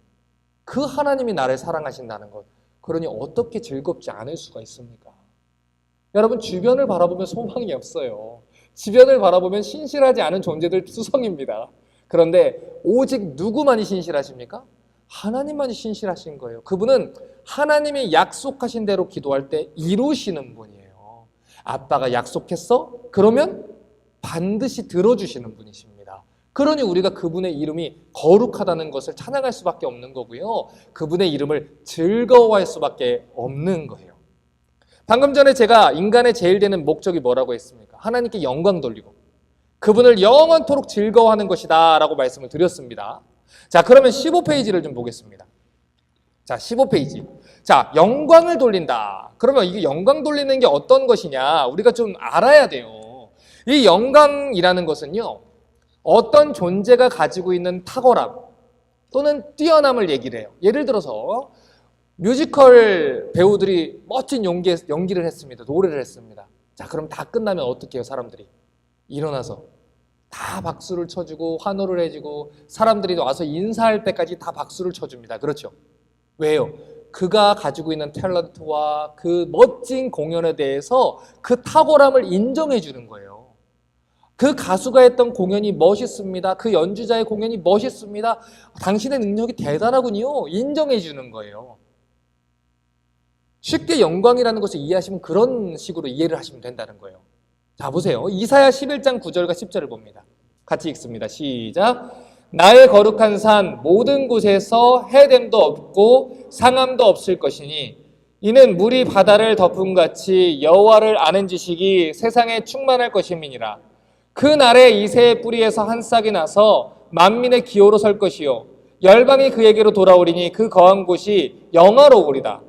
그 하나님이 나를 사랑하신다는 것. 그러니 어떻게 즐겁지 않을 수가 있습니까? 여러분, 주변을 바라보면 소망이 없어요. 주변을 바라보면 신실하지 않은 존재들 수성입니다. 그런데 오직 누구만이 신실하십니까? 하나님만이 신실하신 거예요. 그분은 하나님이 약속하신 대로 기도할 때 이루시는 분이에요. 아빠가 약속했어? 그러면 반드시 들어주시는 분이십니다. 그러니 우리가 그분의 이름이 거룩하다는 것을 찬양할 수밖에 없는 거고요, 그분의 이름을 즐거워할 수밖에 없는 거예요. 방금 전에 제가 인간의 제일 되는 목적이 뭐라고 했습니까? 하나님께 영광 돌리고 그분을 영원토록 즐거워하는 것이다 라고 말씀을 드렸습니다. 자, 그러면 15페이지를 좀 보겠습니다. 자, 15페이지. 자, 영광을 돌린다. 그러면 이게 영광 돌리는 게 어떤 것이냐? 우리가 좀 알아야 돼요. 이 영광이라는 것은요, 어떤 존재가 가지고 있는 탁월함 또는 뛰어남을 얘기를 해요. 예를 들어서 뮤지컬 배우들이 멋진 연기를 했습니다. 노래를 했습니다. 자, 그럼 다 끝나면 어떻게 해요, 사람들이? 일어나서 다 박수를 쳐주고 환호를 해주고 사람들이 와서 인사할 때까지 다 박수를 쳐줍니다. 그렇죠? 왜요? 그가 가지고 있는 탤런트와 그 멋진 공연에 대해서 그 탁월함을 인정해 주는 거예요. 그 가수가 했던 공연이 멋있습니다. 그 연주자의 공연이 멋있습니다. 당신의 능력이 대단하군요. 인정해 주는 거예요. 쉽게 영광이라는 것을 이해하시면 그런 식으로 이해를 하시면 된다는 거예요. 자, 보세요. 이사야 11장 9절과 10절을 봅니다. 같이 읽습니다. 시작. 나의 거룩한 산 모든 곳에서 해됨도 없고 상함도 없을 것이니 이는 물이 바다를 덮음 같이 여호와를 아는 지식이 세상에 충만할 것임이니라. 그 날에 이새의 뿌리에서 한 싹이 나서 만민의 기호로 설 것이요 열방이 그에게로 돌아오리니 그 거한 곳이 영화로우리다.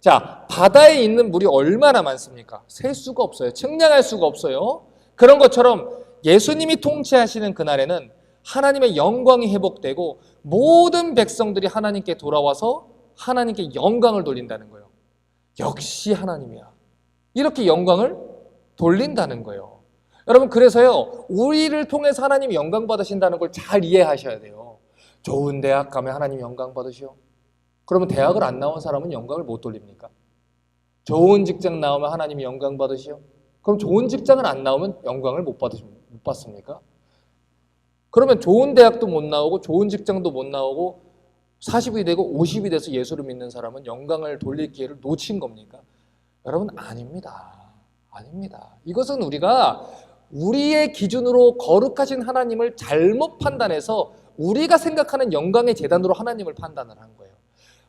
자, 바다에 있는 물이 얼마나 많습니까? 셀 수가 없어요. 측량할 수가 없어요. 그런 것처럼 예수님이 통치하시는 그날에는 하나님의 영광이 회복되고 모든 백성들이 하나님께 돌아와서 하나님께 영광을 돌린다는 거예요. 역시 하나님이야. 이렇게 영광을 돌린다는 거예요. 여러분, 그래서요, 우리를 통해서 하나님이 영광 받으신다는 걸 잘 이해하셔야 돼요. 좋은 대학 가면 하나님 영광 받으시오. 그러면 대학을 안 나온 사람은 영광을 못 돌립니까? 좋은 직장 나오면 하나님이 영광 받으시오. 그럼 좋은 직장을 안 나오면 영광을 못 받습니까? 그러면 좋은 대학도 못 나오고 좋은 직장도 못 나오고 40이 되고 50이 돼서 예수를 믿는 사람은 영광을 돌릴 기회를 놓친 겁니까? 여러분, 아닙니다. 아닙니다. 이것은 우리가 우리의 기준으로 거룩하신 하나님을 잘못 판단해서 우리가 생각하는 영광의 재단으로 하나님을 판단을 한 거예요.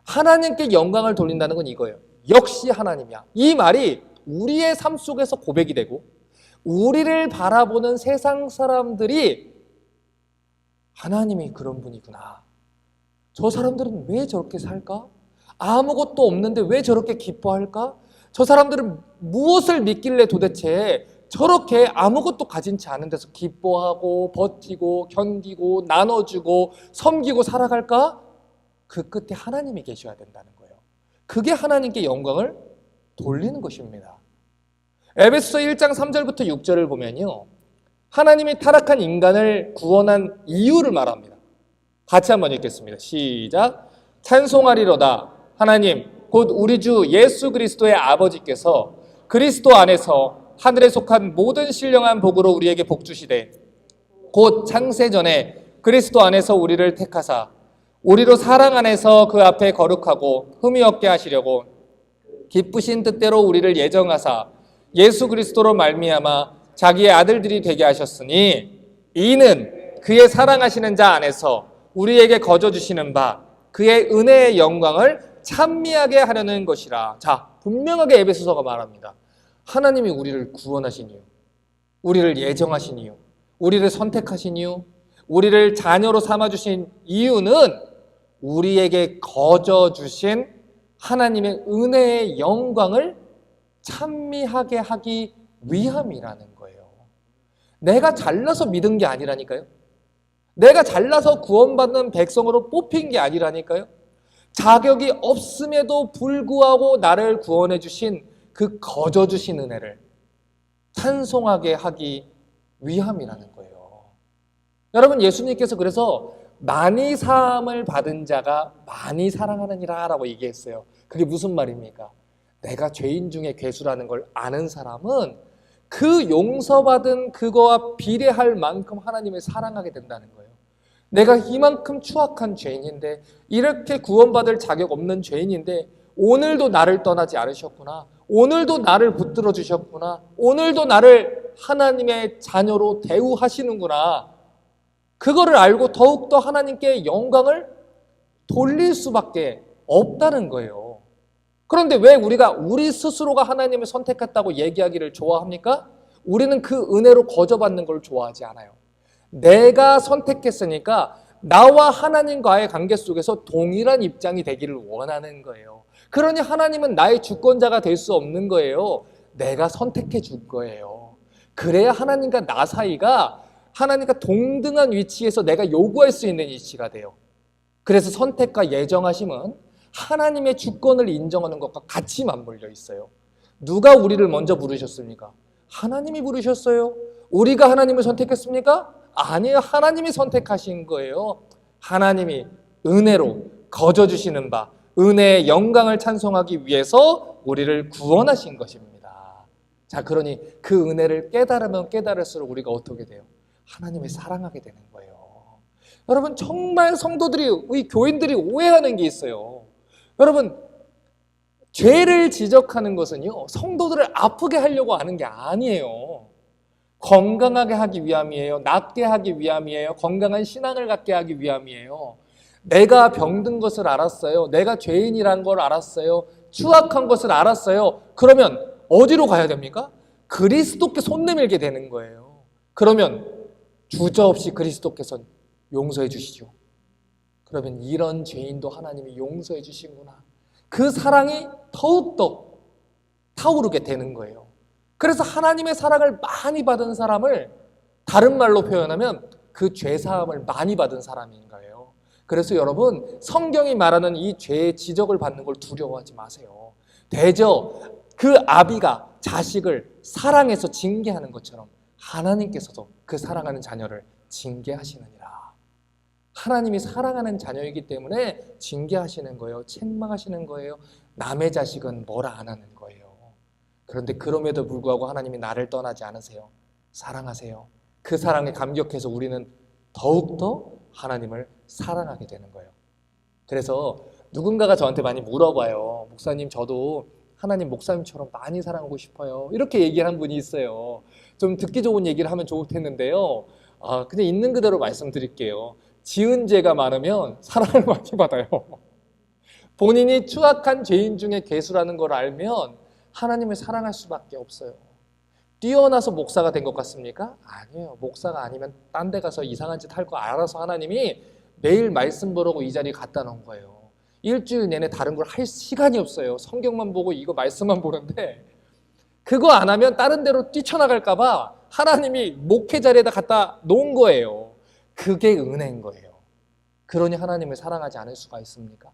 하나님께 영광을 돌린다는 건 이거예요. 역시 하나님이야. 이 말이 우리의 삶 속에서 고백이 되고 우리를 바라보는 세상 사람들이 하나님이 그런 분이구나. 저 사람들은 왜 저렇게 살까? 아무것도 없는데 왜 저렇게 기뻐할까? 저 사람들은 무엇을 믿길래 도대체 저렇게 아무것도 가진 채 않은 데서 기뻐하고 버티고 견디고 나눠주고 섬기고 살아갈까? 그 끝에 하나님이 계셔야 된다는 거예요. 그게 하나님께 영광을 돌리는 것입니다. 에베소서 1장 3절부터 6절을 보면요, 하나님이 타락한 인간을 구원한 이유를 말합니다. 같이 한번 읽겠습니다. 시작. 찬송하리로다. 하나님 곧 우리 주 예수 그리스도의 아버지께서 그리스도 안에서 하늘에 속한 모든 신령한 복으로 우리에게 복 주시되 곧 창세 전에 그리스도 안에서 우리를 택하사 우리로 사랑 안에서 그 앞에 거룩하고 흠이 없게 하시려고 기쁘신 뜻대로 우리를 예정하사 예수 그리스도로 말미암아 자기의 아들들이 되게 하셨으니 이는 그의 사랑하시는 자 안에서 우리에게 거저 주시는 바 그의 은혜의 영광을 찬미하게 하려는 것이라. 자, 분명하게 에베소서가 말합니다. 하나님이 우리를 구원하신 이유, 우리를 예정하신 이유, 우리를 선택하신 이유, 우리를 자녀로 삼아주신 이유는 우리에게 거저 주신 하나님의 은혜의 영광을 찬미하게 하기 위함이라는 거예요. 내가 잘나서 믿은 게 아니라니까요. 내가 잘나서 구원받는 백성으로 뽑힌 게 아니라니까요. 자격이 없음에도 불구하고 나를 구원해 주신 그 거저 주신 은혜를 찬송하게 하기 위함이라는 거예요. 여러분, 예수님께서 그래서 많이 사함을 받은 자가 많이 사랑하느니라 라고 얘기했어요. 그게 무슨 말입니까? 내가 죄인 중에 괴수라는 걸 아는 사람은 그 용서받은 그거와 비례할 만큼 하나님을 사랑하게 된다는 거예요. 내가 이만큼 추악한 죄인인데, 이렇게 구원받을 자격 없는 죄인인데 오늘도 나를 떠나지 않으셨구나, 오늘도 나를 붙들어 주셨구나, 오늘도 나를 하나님의 자녀로 대우하시는구나, 그거를 알고 더욱더 하나님께 영광을 돌릴 수밖에 없다는 거예요. 그런데 왜 우리가 우리 스스로가 하나님을 선택했다고 얘기하기를 좋아합니까? 우리는 그 은혜로 거저받는 걸 좋아하지 않아요. 내가 선택했으니까 나와 하나님과의 관계 속에서 동일한 입장이 되기를 원하는 거예요. 그러니 하나님은 나의 주권자가 될 수 없는 거예요. 내가 선택해 줄 거예요. 그래야 하나님과 나 사이가 하나님과 동등한 위치에서 내가 요구할 수 있는 위치가 돼요. 그래서 선택과 예정하심은 하나님의 주권을 인정하는 것과 같이 맞물려 있어요. 누가 우리를 먼저 부르셨습니까? 하나님이 부르셨어요. 우리가 하나님을 선택했습니까? 아니에요. 하나님이 선택하신 거예요. 하나님이 은혜로 거저주시는 바 은혜의 영광을 찬송하기 위해서 우리를 구원하신 것입니다. 자, 그러니 그 은혜를 깨달으면 깨달을수록 우리가 어떻게 돼요? 하나님을 사랑하게 되는 거예요. 여러분, 정말 성도들이, 우리 교인들이 오해하는 게 있어요. 여러분, 죄를 지적하는 것은요, 성도들을 아프게 하려고 하는 게 아니에요. 건강하게 하기 위함이에요. 낫게 하기 위함이에요. 건강한 신앙을 갖게 하기 위함이에요. 내가 병든 것을 알았어요. 내가 죄인이란 걸 알았어요. 추악한 것을 알았어요. 그러면 어디로 가야 됩니까? 그리스도께 손 내밀게 되는 거예요. 그러면 주저없이 그리스도께서 용서해 주시죠. 그러면 이런 죄인도 하나님이 용서해 주시구나. 그 사랑이 더욱더 타오르게 되는 거예요. 그래서 하나님의 사랑을 많이 받은 사람을 다른 말로 표현하면 그 죄사함을 많이 받은 사람인 거예요. 그래서 여러분, 성경이 말하는 이 죄의 지적을 받는 걸 두려워하지 마세요. 대저 그 아비가 자식을 사랑해서 징계하는 것처럼 하나님께서도 그 사랑하는 자녀를 징계하시느니라. 하나님이 사랑하는 자녀이기 때문에 징계하시는 거예요. 책망하시는 거예요. 남의 자식은 뭐라 안 하는 거예요. 그런데 그럼에도 불구하고 하나님이 나를 떠나지 않으세요. 사랑하세요. 그 사랑에 감격해서 우리는 더욱더 하나님을 사랑하게 되는 거예요. 그래서 누군가가 저한테 많이 물어봐요. 목사님, 저도 하나님 목사님처럼 많이 사랑하고 싶어요. 이렇게 얘기한 분이 있어요. 좀 듣기 좋은 얘기를 하면 좋을 텐데요. 그냥 있는 그대로 말씀드릴게요. 지은 죄가 많으면 사랑을 많이 받아요. 본인이 추악한 죄인 중에 괴수라는 걸 알면 하나님을 사랑할 수밖에 없어요. 뛰어나서 목사가 된 것 같습니까? 아니에요. 목사가 아니면 딴 데 가서 이상한 짓 할 거 알아서 하나님이 매일 말씀 보라고 이 자리에 갖다 놓은 거예요. 일주일 내내 다른 걸 할 시간이 없어요. 성경만 보고 이거 말씀만 보는데 그거 안 하면 다른 데로 뛰쳐나갈까 봐 하나님이 목회 자리에다 갖다 놓은 거예요. 그게 은혜인 거예요. 그러니 하나님을 사랑하지 않을 수가 있습니까?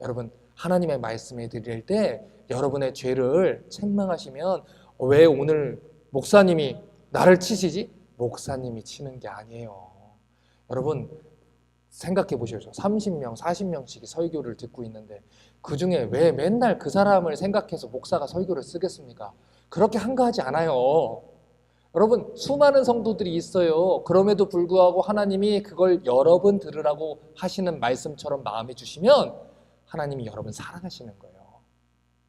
여러분, 하나님의 말씀을 드릴 때 여러분의 죄를 책망하시면 왜 오늘 목사님이 나를 치시지? 목사님이 치는 게 아니에요. 여러분, 생각해 보셔죠. 30명, 40명씩이 설교를 듣고 있는데 그 중에 왜 맨날 그 사람을 생각해서 목사가 설교를 쓰겠습니까? 그렇게 한가하지 않아요. 여러분, 수많은 성도들이 있어요. 그럼에도 불구하고 하나님이 그걸 여러 번 들으라고 하시는 말씀처럼 마음에 주시면 하나님이 여러분 사랑하시는 거예요.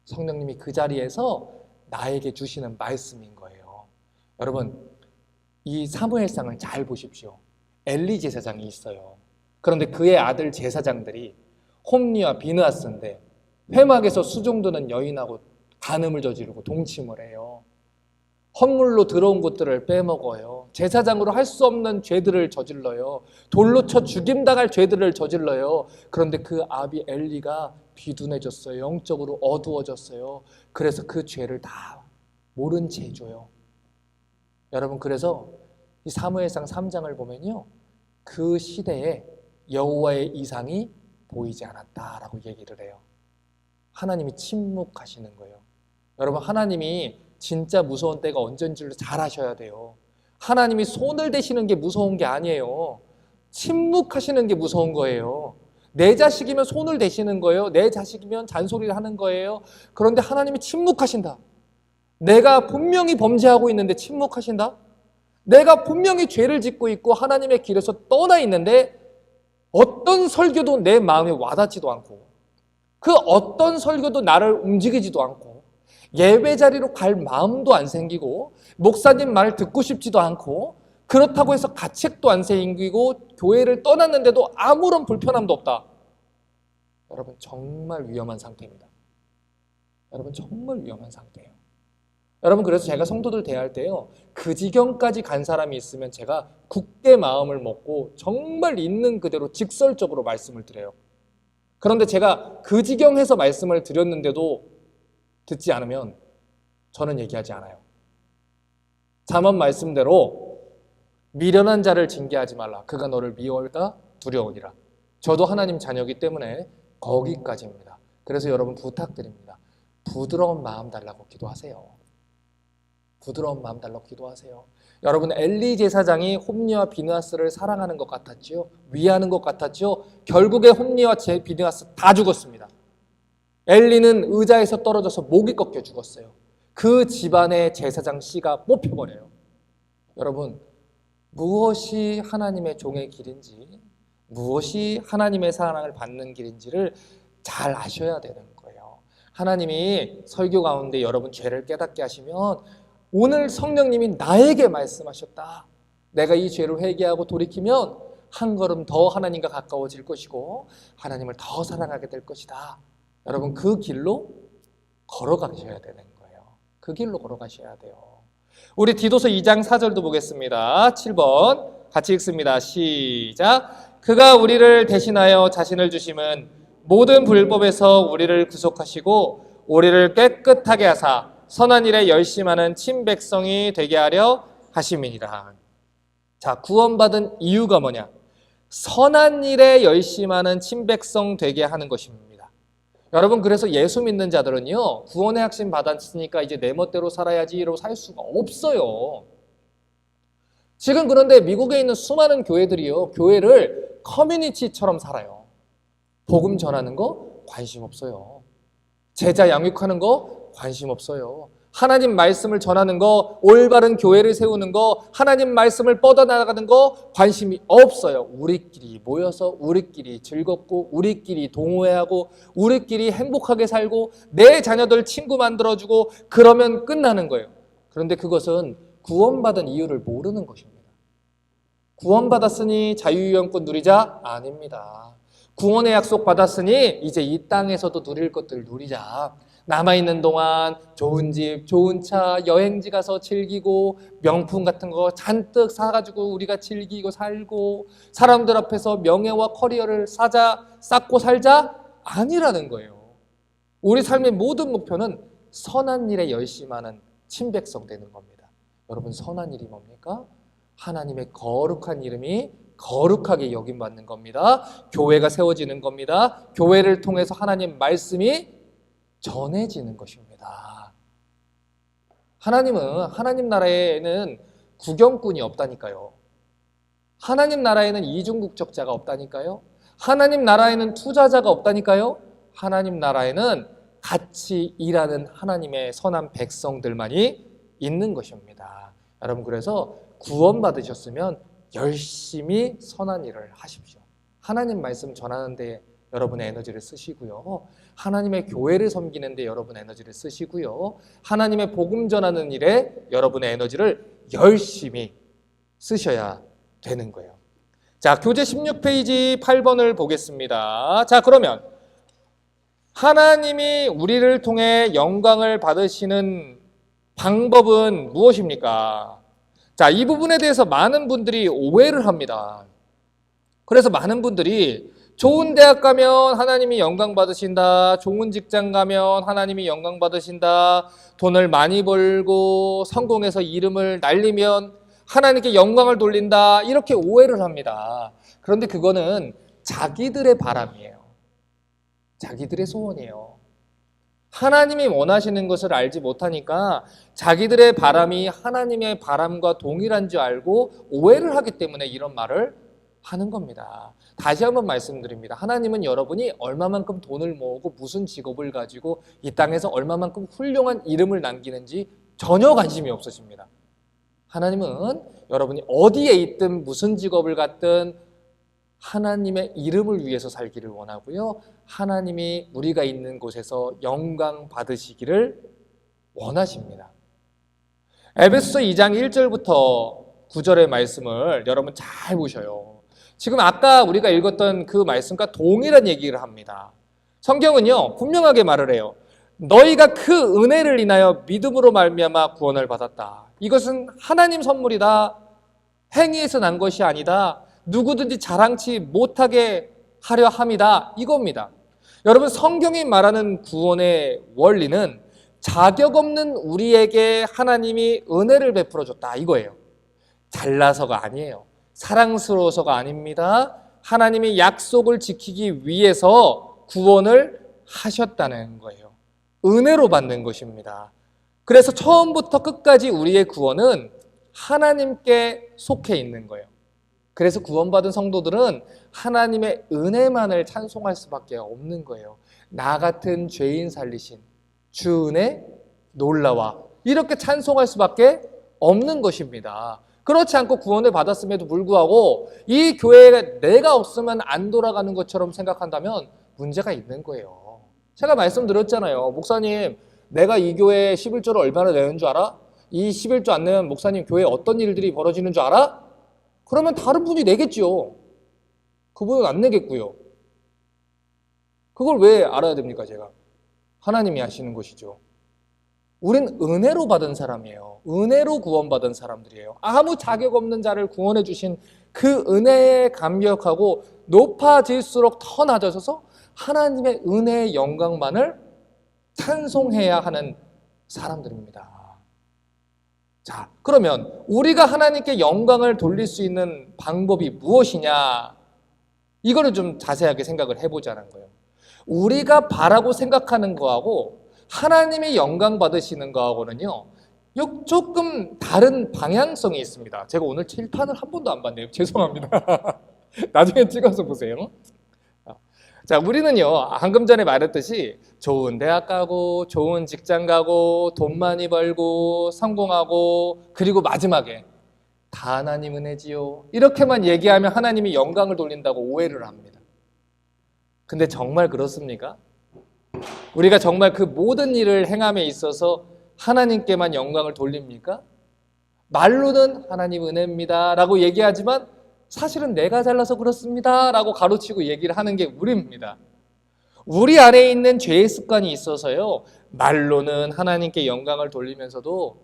성령님이 그 자리에서 나에게 주시는 말씀인 거예요. 여러분, 이 사무엘상을 잘 보십시오. 엘리 제사장이 있어요. 그런데 그의 아들 제사장들이 홈리와 비느하스인데 회막에서 수종드는 여인하고 간음을 저지르고 동침을 해요. 헌물로 들어온 것들을 빼먹어요. 제사장으로 할 수 없는 죄들을 저질러요. 돌로 쳐 죽임당할 죄들을 저질러요. 그런데 그 아비 엘리가 비둔해졌어요. 영적으로 어두워졌어요. 그래서 그 죄를 다 모른 채 해줘요. 여러분, 그래서 이 사무엘상 3장을 보면요, 그 시대에 여호와의 이상이 보이지 않았다라고 얘기를 해요. 하나님이 침묵하시는 거예요. 여러분, 하나님이 진짜 무서운 때가 언제인 줄 잘 아셔야 돼요. 하나님이 손을 대시는 게 무서운 게 아니에요. 침묵하시는 게 무서운 거예요. 내 자식이면 손을 대시는 거예요. 내 자식이면 잔소리를 하는 거예요. 그런데 하나님이 침묵하신다. 내가 분명히 범죄하고 있는데 침묵하신다? 내가 분명히 죄를 짓고 있고 하나님의 길에서 떠나 있는데 어떤 설교도 내 마음에 와닿지도 않고 그 어떤 설교도 나를 움직이지도 않고 예배 자리로 갈 마음도 안 생기고 목사님 말 듣고 싶지도 않고 그렇다고 해서 가책도 안 생기고 교회를 떠났는데도 아무런 불편함도 없다. 여러분, 정말 위험한 상태입니다. 여러분, 정말 위험한 상태예요. 여러분, 그래서 제가 성도들 대할 때요, 그 지경까지 간 사람이 있으면 제가 굳게 마음을 먹고 정말 있는 그대로 직설적으로 말씀을 드려요. 그런데 제가 그 지경에서 말씀을 드렸는데도 듣지 않으면 저는 얘기하지 않아요. 잠언 말씀대로 미련한 자를 징계하지 말라. 그가 너를 미워할까 두려우니라. 저도 하나님 자녀이기 때문에 거기까지입니다. 그래서 여러분 부탁드립니다. 부드러운 마음 달라고 기도하세요. 부드러운 마음 달라고 기도하세요. 여러분, 엘리 제사장이 홈리와 비느하스를 사랑하는 것 같았지요? 위하는 것 같았지요? 결국에 홈리와 비느하스 다 죽었습니다. 엘리는 의자에서 떨어져서 목이 꺾여 죽었어요. 그 집안의 제사장 씨가 뽑혀버려요. 여러분, 무엇이 하나님의 종의 길인지, 무엇이 하나님의 사랑을 받는 길인지를 잘 아셔야 되는 거예요. 하나님이 설교 가운데 여러분 죄를 깨닫게 하시면 오늘 성령님이 나에게 말씀하셨다. 내가 이 죄를 회개하고 돌이키면 한 걸음 더 하나님과 가까워질 것이고 하나님을 더 사랑하게 될 것이다. 여러분, 그 길로 걸어가셔야 되는 거예요. 그 길로 걸어가셔야 돼요. 우리 디도서 2장 4절도 보겠습니다. 7번 같이 읽습니다. 시작. 그가 우리를 대신하여 자신을 주심은 모든 불법에서 우리를 구속하시고 우리를 깨끗하게 하사 선한 일에 열심하는 친백성이 되게 하려 하심이니라. 자, 구원받은 이유가 뭐냐? 선한 일에 열심하는 친백성 되게 하는 것입니다. 여러분, 그래서 예수 믿는 자들은요, 구원의 확신 받았으니까 이제 내 멋대로 살아야지로 살 수가 없어요. 지금 그런데 미국에 있는 수많은 교회들이요, 교회를 커뮤니티처럼 살아요. 복음 전하는 거 관심 없어요. 제자 양육하는 거 관심 없어요. 하나님 말씀을 전하는 거, 올바른 교회를 세우는 거, 하나님 말씀을 뻗어나가는 거 관심이 없어요. 우리끼리 모여서 우리끼리 즐겁고 우리끼리 동호회하고 우리끼리 행복하게 살고 내 자녀들 친구 만들어주고 그러면 끝나는 거예요. 그런데 그것은 구원받은 이유를 모르는 것입니다. 구원받았으니 자유유한권 누리자? 아닙니다. 구원의 약속 받았으니 이제 이 땅에서도 누릴 것들 누리자. 남아있는 동안 좋은 집, 좋은 차, 여행지 가서 즐기고 명품 같은 거 잔뜩 사가지고 우리가 즐기고 살고 사람들 앞에서 명예와 커리어를 쌓고 살자? 아니라는 거예요. 우리 삶의 모든 목표는 선한 일에 열심하는 친백성 되는 겁니다. 여러분, 선한 일이 뭡니까? 하나님의 거룩한 이름이 거룩하게 여김받는 겁니다. 교회가 세워지는 겁니다. 교회를 통해서 하나님 말씀이 전해지는 것입니다. 하나님 나라에는 구경꾼이 없다니까요. 하나님 나라에는 이중국적자가 없다니까요. 하나님 나라에는 투자자가 없다니까요. 하나님 나라에는 같이 일하는 하나님의 선한 백성들만이 있는 것입니다. 여러분, 그래서 구원받으셨으면 열심히 선한 일을 하십시오. 하나님 말씀 전하는 데 여러분의 에너지를 쓰시고요. 하나님의 교회를 섬기는 데 여러분의 에너지를 쓰시고요. 하나님의 복음 전하는 일에 여러분의 에너지를 열심히 쓰셔야 되는 거예요. 자, 교재 16페이지 8번을 보겠습니다. 자, 그러면 하나님이 우리를 통해 영광을 받으시는 방법은 무엇입니까? 자, 이 부분에 대해서 많은 분들이 오해를 합니다. 그래서 많은 분들이 좋은 대학 가면 하나님이 영광 받으신다. 좋은 직장 가면 하나님이 영광 받으신다. 돈을 많이 벌고 성공해서 이름을 날리면 하나님께 영광을 돌린다. 이렇게 오해를 합니다. 그런데 그거는 자기들의 바람이에요. 자기들의 소원이에요. 하나님이 원하시는 것을 알지 못하니까 자기들의 바람이 하나님의 바람과 동일한 줄 알고 오해를 하기 때문에 이런 말을 하는 겁니다. 다시 한번 말씀드립니다. 하나님은 여러분이 얼마만큼 돈을 모으고 무슨 직업을 가지고 이 땅에서 얼마만큼 훌륭한 이름을 남기는지 전혀 관심이 없으십니다. 하나님은 여러분이 어디에 있든 무슨 직업을 갖든 하나님의 이름을 위해서 살기를 원하고요. 하나님이 우리가 있는 곳에서 영광 받으시기를 원하십니다. 에베소서 2장 1절부터 9절의 말씀을 여러분 잘 보셔요. 지금 아까 우리가 읽었던 그 말씀과 동일한 얘기를 합니다. 성경은요, 분명하게 말을 해요. 너희가 그 은혜를 인하여 믿음으로 말미암아 구원을 받았다. 이것은 하나님 선물이다. 행위에서 난 것이 아니다. 누구든지 자랑치 못하게 하려 함이다. 이겁니다. 여러분, 성경이 말하는 구원의 원리는 자격 없는 우리에게 하나님이 은혜를 베풀어 줬다. 이거예요. 잘나서가 아니에요. 사랑스러워서가 아닙니다. 하나님이 약속을 지키기 위해서 구원을 하셨다는 거예요. 은혜로 받는 것입니다. 그래서 처음부터 끝까지 우리의 구원은 하나님께 속해 있는 거예요. 그래서 구원받은 성도들은 하나님의 은혜만을 찬송할 수밖에 없는 거예요. 나 같은 죄인 살리신 주 은혜 놀라와, 이렇게 찬송할 수밖에 없는 것입니다. 그렇지 않고 구원을 받았음에도 불구하고 이 교회에 내가 없으면 안 돌아가는 것처럼 생각한다면 문제가 있는 거예요. 제가 말씀드렸잖아요. 목사님, 내가 이 교회에 11조를 얼마나 내는 줄 알아? 이 11조 안 내면 목사님 교회에 어떤 일들이 벌어지는 줄 알아? 그러면 다른 분이 내겠죠. 그분은 안 내겠고요. 그걸 왜 알아야 됩니까, 제가? 하나님이 하시는 것이죠. 우린 은혜로 받은 사람이에요. 은혜로 구원받은 사람들이에요. 아무 자격 없는 자를 구원해 주신 그 은혜에 감격하고 높아질수록 더 낮아져서 하나님의 은혜의 영광만을 찬송해야 하는 사람들입니다. 자, 그러면 우리가 하나님께 영광을 돌릴 수 있는 방법이 무엇이냐? 이거를 좀 자세하게 생각을 해보자는 거예요. 우리가 바라고 생각하는 거하고 하나님의 영광 받으시는 거하고는요, 조금 다른 방향성이 있습니다. 제가 오늘 칠판을 한 번도 안 봤네요. 죄송합니다. 나중에 찍어서 보세요. 자, 우리는요, 방금 전에 말했듯이 좋은 대학 가고 좋은 직장 가고 돈 많이 벌고 성공하고 그리고 마지막에 다 하나님 은혜지요, 이렇게만 얘기하면 하나님이 영광을 돌린다고 오해를 합니다. 근데 정말 그렇습니까? 우리가 정말 그 모든 일을 행함에 있어서 하나님께만 영광을 돌립니까? 말로는 하나님 은혜입니다 라고 얘기하지만 사실은 내가 잘나서 그렇습니다 라고 가로치고 얘기를 하는 게 우리입니다. 우리 안에 있는 죄의 습관이 있어서요, 말로는 하나님께 영광을 돌리면서도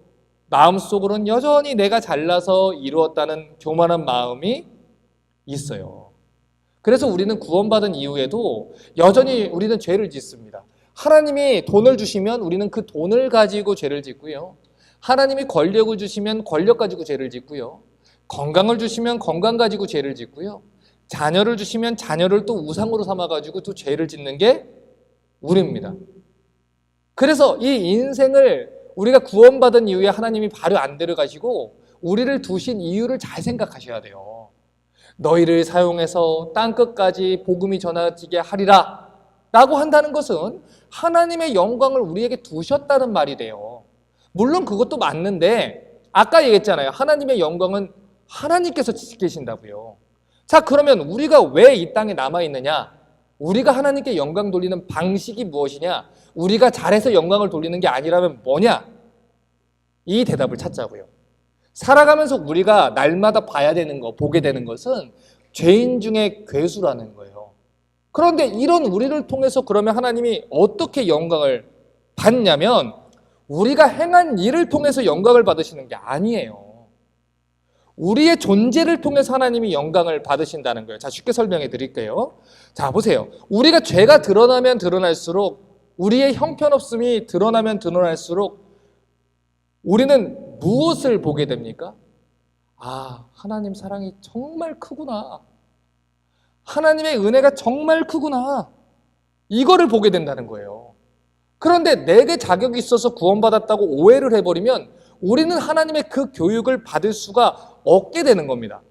마음속으로는 여전히 내가 잘나서 이루었다는 교만한 마음이 있어요. 그래서 우리는 구원받은 이후에도 여전히 우리는 죄를 짓습니다. 하나님이 돈을 주시면 우리는 그 돈을 가지고 죄를 짓고요, 하나님이 권력을 주시면 권력 가지고 죄를 짓고요, 건강을 주시면 건강 가지고 죄를 짓고요, 자녀를 주시면 자녀를 또 우상으로 삼아가지고 또 죄를 짓는 게 우리입니다. 그래서 이 인생을 우리가 구원받은 이후에 하나님이 바로 안 데려가시고 우리를 두신 이유를 잘 생각하셔야 돼요. 너희를 사용해서 땅끝까지 복음이 전해지게 하리라 라고 한다는 것은 하나님의 영광을 우리에게 두셨다는 말이 돼요. 물론 그것도 맞는데 아까 얘기했잖아요. 하나님의 영광은 하나님께서 지키신다고요. 자, 그러면 우리가 왜 이 땅에 남아있느냐? 우리가 하나님께 영광 돌리는 방식이 무엇이냐? 우리가 잘해서 영광을 돌리는 게 아니라면 뭐냐? 이 대답을 찾자고요. 살아가면서 우리가 날마다 봐야 되는 거, 보게 되는 것은 죄인 중에 괴수라는 거예요. 그런데 이런 우리를 통해서 그러면 하나님이 어떻게 영광을 받냐면 우리가 행한 일을 통해서 영광을 받으시는 게 아니에요. 우리의 존재를 통해서 하나님이 영광을 받으신다는 거예요. 자, 쉽게 설명해 드릴게요. 자, 보세요. 우리가 죄가 드러나면 드러날수록, 우리의 형편없음이 드러나면 드러날수록 우리는 무엇을 보게 됩니까? 아, 하나님 사랑이 정말 크구나. 하나님의 은혜가 정말 크구나. 이거를 보게 된다는 거예요. 그런데 내게 자격이 있어서 구원받았다고 오해를 해버리면 우리는 하나님의 그 교육을 받을 수가 없게 되는 겁니다.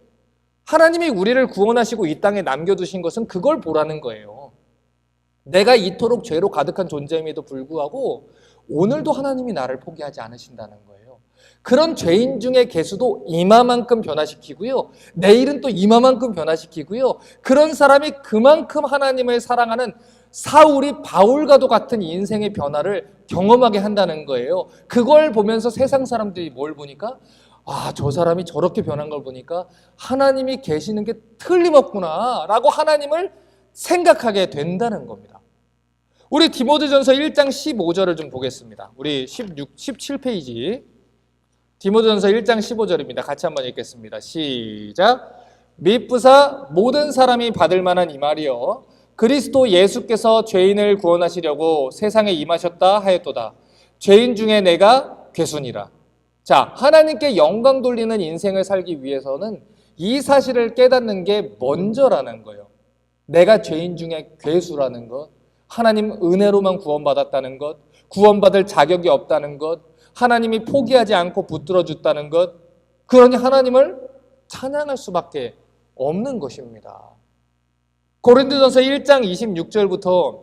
하나님이 우리를 구원하시고 이 땅에 남겨두신 것은 그걸 보라는 거예요. 내가 이토록 죄로 가득한 존재임에도 불구하고 오늘도 하나님이 나를 포기하지 않으신다는 거예요. 그런 죄인 중의 개수도 이마만큼 변화시키고요, 내일은 또 이마만큼 변화시키고요, 그런 사람이 그만큼 하나님을 사랑하는 사울이 바울과도 같은 인생의 변화를 경험하게 한다는 거예요. 그걸 보면서 세상 사람들이 뭘 보니까, 아, 저 사람이 저렇게 변한 걸 보니까 하나님이 계시는 게 틀림없구나 라고 하나님을 생각하게 된다는 겁니다. 우리 디모데전서 1장 15절을 좀 보겠습니다. 우리 17페이지 디모데전서 1장 15절입니다. 같이 한번 읽겠습니다. 시작. 밉부사 모든 사람이 받을 만한 이 말이여 그리스도 예수께서 죄인을 구원하시려고 세상에 임하셨다 하였도다. 죄인 중에 내가 괴순이라. 자, 하나님께 영광 돌리는 인생을 살기 위해서는 이 사실을 깨닫는 게 먼저라는 거예요. 내가 죄인 중에 괴수라는 것, 하나님 은혜로만 구원받았다는 것, 구원받을 자격이 없다는 것, 하나님이 포기하지 않고 붙들어 줬다는 것, 그러니 하나님을 찬양할 수밖에 없는 것입니다. 고린도전서 1장 26절부터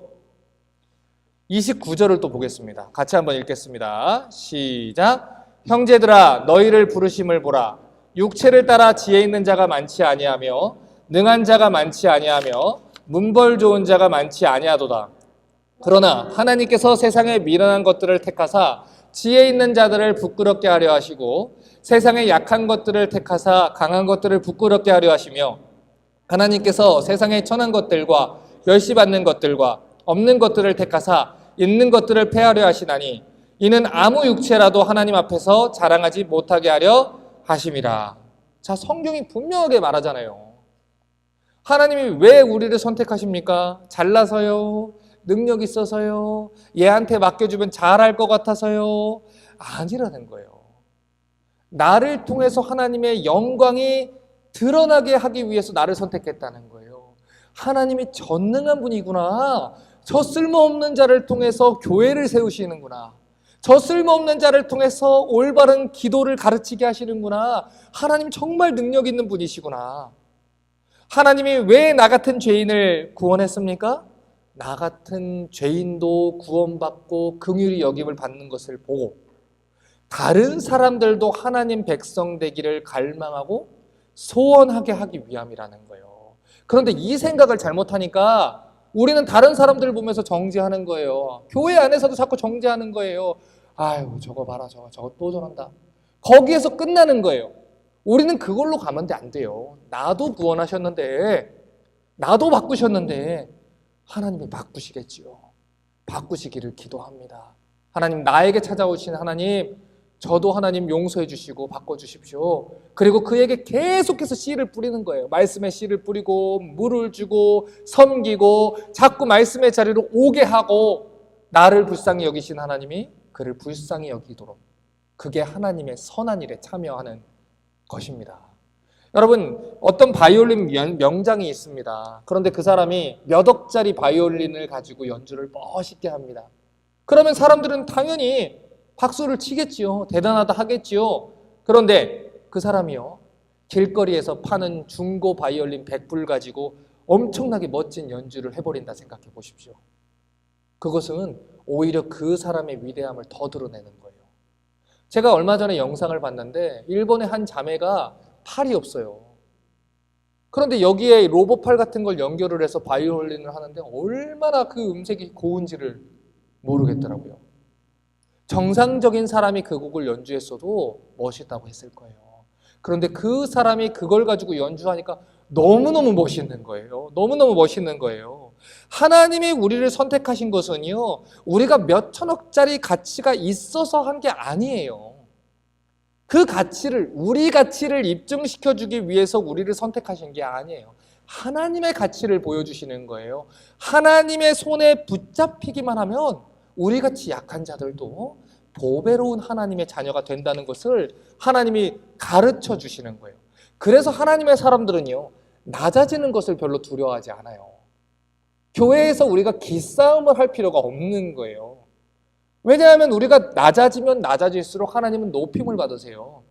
29절을 또 보겠습니다. 같이 한번 읽겠습니다. 시작. 형제들아 너희를 부르심을 보라. 육체를 따라 지혜 있는 자가 많지 아니하며 능한 자가 많지 아니하며 문벌 좋은 자가 많지 아니하도다. 그러나 하나님께서 세상의 미련한 것들을 택하사 지혜 있는 자들을 부끄럽게 하려 하시고 세상의 약한 것들을 택하사 강한 것들을 부끄럽게 하려 하시며 하나님께서 세상의 천한 것들과 멸시받는 것들과 없는 것들을 택하사 있는 것들을 폐하려 하시나니 이는 아무 육체라도 하나님 앞에서 자랑하지 못하게 하려 하심이라. 자, 성경이 분명하게 말하잖아요. 하나님이 왜 우리를 선택하십니까? 잘나서요? 능력 있어서요? 얘한테 맡겨주면 잘할 것 같아서요? 아니라는 거예요. 나를 통해서 하나님의 영광이 드러나게 하기 위해서 나를 선택했다는 거예요. 하나님이 전능한 분이구나. 저 쓸모없는 자를 통해서 교회를 세우시는구나. 저 쓸모없는 자를 통해서 올바른 기도를 가르치게 하시는구나. 하나님 정말 능력 있는 분이시구나. 하나님이 왜 나 같은 죄인을 구원했습니까? 나 같은 죄인도 구원받고 긍휼히 여김을 받는 것을 보고 다른 사람들도 하나님 백성 되기를 갈망하고 소원하게 하기 위함이라는 거예요. 그런데 이 생각을 잘못하니까 우리는 다른 사람들 보면서 정죄하는 거예요. 교회 안에서도 자꾸 정죄하는 거예요. 아유, 저거 봐라, 저거 또 저런다. 거기에서 끝나는 거예요. 우리는 그걸로 가면 안 돼요. 나도 구원하셨는데, 나도 바꾸셨는데 하나님이 바꾸시겠지요. 바꾸시기를 기도합니다. 하나님, 나에게 찾아오신 하나님, 저도 하나님 용서해 주시고 바꿔주십시오. 그리고 그에게 계속해서 씨를 뿌리는 거예요. 말씀의 씨를 뿌리고 물을 주고 섬기고 자꾸 말씀의 자리로 오게 하고 나를 불쌍히 여기신 하나님이 그를 불쌍히 여기도록, 그게 하나님의 선한 일에 참여하는 것입니다. 여러분, 어떤 바이올린 명장이 있습니다. 그런데 그 사람이 몇 억짜리 바이올린을 가지고 연주를 멋있게 합니다. 그러면 사람들은 당연히 박수를 치겠지요. 대단하다 하겠지요. 그런데 그 사람이요, 길거리에서 파는 중고 바이올린 100불 가지고 엄청나게 멋진 연주를 해버린다 생각해 보십시오. 그것은 오히려 그 사람의 위대함을 더 드러내는 거예요. 제가 얼마 전에 영상을 봤는데 일본의 한 자매가 팔이 없어요. 그런데 여기에 로봇팔 같은 걸 연결을 해서 바이올린을 하는데 얼마나 그 음색이 고운지를 모르겠더라고요. 정상적인 사람이 그 곡을 연주했어도 멋있다고 했을 거예요. 그런데 그 사람이 그걸 가지고 연주하니까 너무너무 멋있는 거예요. 너무너무 멋있는 거예요. 하나님이 우리를 선택하신 것은요, 우리가 몇 천억짜리 가치가 있어서 한 게 아니에요. 그 가치를, 우리 가치를 입증시켜주기 위해서 우리를 선택하신 게 아니에요. 하나님의 가치를 보여주시는 거예요. 하나님의 손에 붙잡히기만 하면 우리같이 약한 자들도 보배로운 하나님의 자녀가 된다는 것을 하나님이 가르쳐 주시는 거예요. 그래서 하나님의 사람들은요, 낮아지는 것을 별로 두려워하지 않아요. 교회에서 우리가 기싸움을 할 필요가 없는 거예요. 왜냐하면 우리가 낮아지면 낮아질수록 하나님은 높임을 받으세요.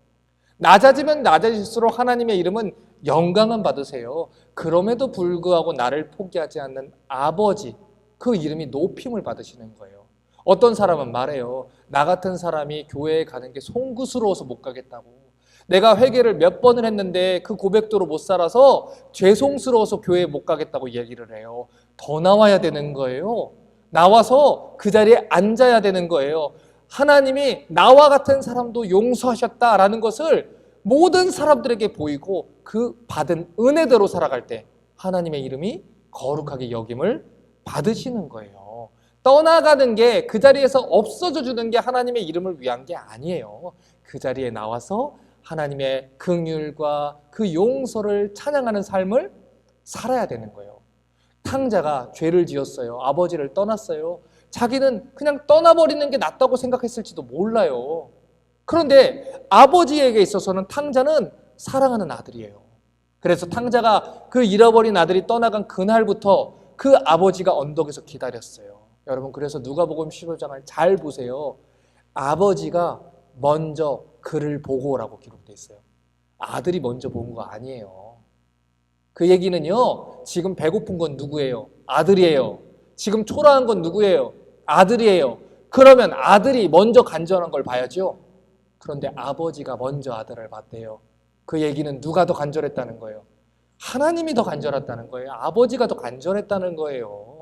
낮아지면 낮아질수록 하나님의 이름은 영광을 받으세요. 그럼에도 불구하고 나를 포기하지 않는 아버지, 그 이름이 높임을 받으시는 거예요. 어떤 사람은 말해요. 나 같은 사람이 교회에 가는 게 송구스러워서 못 가겠다고. 내가 회개를 몇 번을 했는데 그 고백도로 못 살아서 죄송스러워서 교회에 못 가겠다고 얘기를 해요. 더 나와야 되는 거예요. 나와서 그 자리에 앉아야 되는 거예요. 하나님이 나와 같은 사람도 용서하셨다라는 것을 모든 사람들에게 보이고 그 받은 은혜대로 살아갈 때 하나님의 이름이 거룩하게 여김을 받으시는 거예요. 떠나가는 게, 그 자리에서 없어져 주는 게 하나님의 이름을 위한 게 아니에요. 그 자리에 나와서 하나님의 긍휼과 그 용서를 찬양하는 삶을 살아야 되는 거예요. 탕자가 죄를 지었어요. 아버지를 떠났어요. 자기는 그냥 떠나버리는 게 낫다고 생각했을지도 몰라요. 그런데 아버지에게 있어서는 탕자는 사랑하는 아들이에요. 그래서 탕자가 그 잃어버린 아들이 떠나간 그날부터 그 아버지가 언덕에서 기다렸어요. 여러분, 그래서 누가복음 15장을 잘 보세요. 아버지가 먼저 그를 보고라고 기록되어 있어요. 아들이 먼저 본 거 아니에요. 그 얘기는요, 지금 배고픈 건 누구예요? 아들이에요. 지금 초라한 건 누구예요? 아들이에요. 그러면 아들이 먼저 간절한 걸 봐야죠. 그런데 아버지가 먼저 아들을 봤대요. 그 얘기는 누가 더 간절했다는 거예요? 하나님이 더 간절했다는 거예요. 아버지가 더 간절했다는 거예요.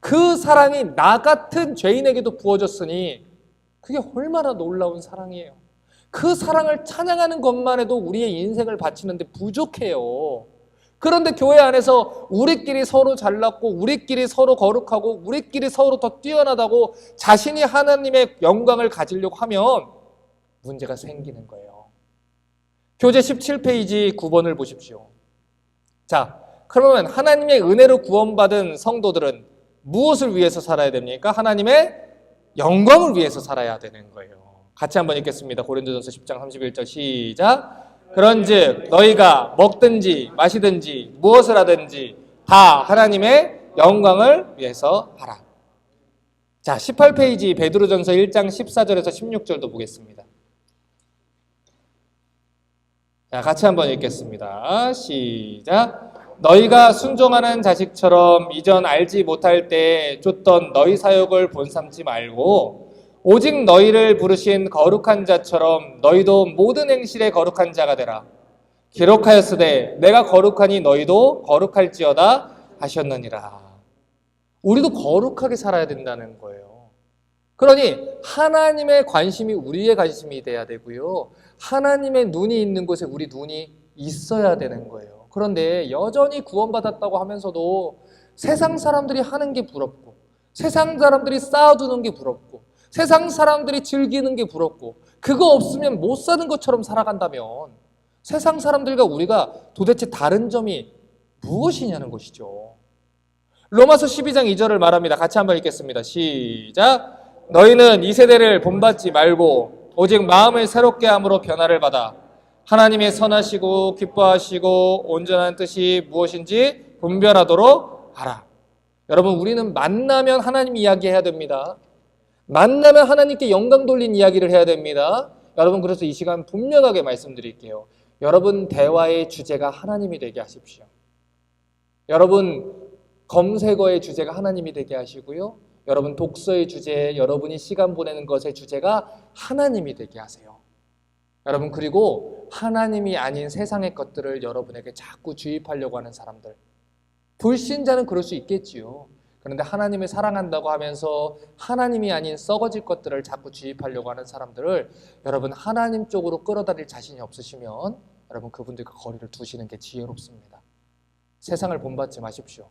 그 사랑이 나 같은 죄인에게도 부어졌으니 그게 얼마나 놀라운 사랑이에요. 그 사랑을 찬양하는 것만 해도 우리의 인생을 바치는데 부족해요. 그런데 교회 안에서 우리끼리 서로 잘났고 우리끼리 서로 거룩하고 우리끼리 서로 더 뛰어나다고 자신이 하나님의 영광을 가지려고 하면 문제가 생기는 거예요. 교재 17페이지 9번을 보십시오. 자, 그러면 하나님의 은혜로 구원받은 성도들은 무엇을 위해서 살아야 됩니까? 하나님의 영광을 위해서 살아야 되는 거예요. 같이 한번 읽겠습니다. 고린도전서 10장 31절 시작. 그런즉 너희가 먹든지 마시든지 무엇을 하든지 다 하나님의 영광을 위해서 하라. 자, 18페이지 베드로전서 1장 14절에서 16절도 보겠습니다. 자, 같이 한번 읽겠습니다. 시작. 너희가 순종하는 자식처럼 이전 알지 못할 때 쫓던 너희 사역을 본삼지 말고 오직 너희를 부르신 거룩한 자처럼 너희도 모든 행실에 거룩한 자가 되라. 기록하였으되 내가 거룩하니 너희도 거룩할지어다 하셨느니라. 우리도 거룩하게 살아야 된다는 거예요. 그러니 하나님의 관심이 우리의 관심이 돼야 되고요. 하나님의 눈이 있는 곳에 우리 눈이 있어야 되는 거예요. 그런데 여전히 구원받았다고 하면서도 세상 사람들이 하는 게 부럽고 세상 사람들이 쌓아두는 게 부럽고 세상 사람들이 즐기는 게 부럽고 그거 없으면 못 사는 것처럼 살아간다면 세상 사람들과 우리가 도대체 다른 점이 무엇이냐는 것이죠. 로마서 12장 2절을 말합니다. 같이 한번 읽겠습니다. 시작. 너희는 이 세대를 본받지 말고 오직 마음을 새롭게 함으로 변화를 받아 하나님의 선하시고 기뻐하시고 온전한 뜻이 무엇인지 분별하도록 하라. 여러분, 우리는 만나면 하나님 이야기해야 됩니다. 만나면 하나님께 영광 돌린 이야기를 해야 됩니다. 여러분, 그래서 이 시간 분명하게 말씀드릴게요. 여러분 대화의 주제가 하나님이 되게 하십시오. 여러분 검색어의 주제가 하나님이 되게 하시고요. 여러분 독서의 주제, 여러분이 시간 보내는 것의 주제가 하나님이 되게 하세요. 여러분, 그리고 하나님이 아닌 세상의 것들을 여러분에게 자꾸 주입하려고 하는 사람들, 불신자는 그럴 수 있겠지요. 그런데 하나님을 사랑한다고 하면서 하나님이 아닌 썩어질 것들을 자꾸 주입하려고 하는 사람들을 여러분 하나님 쪽으로 끌어다릴 자신이 없으시면 여러분 그분들과 거리를 두시는 게 지혜롭습니다. 세상을 본받지 마십시오.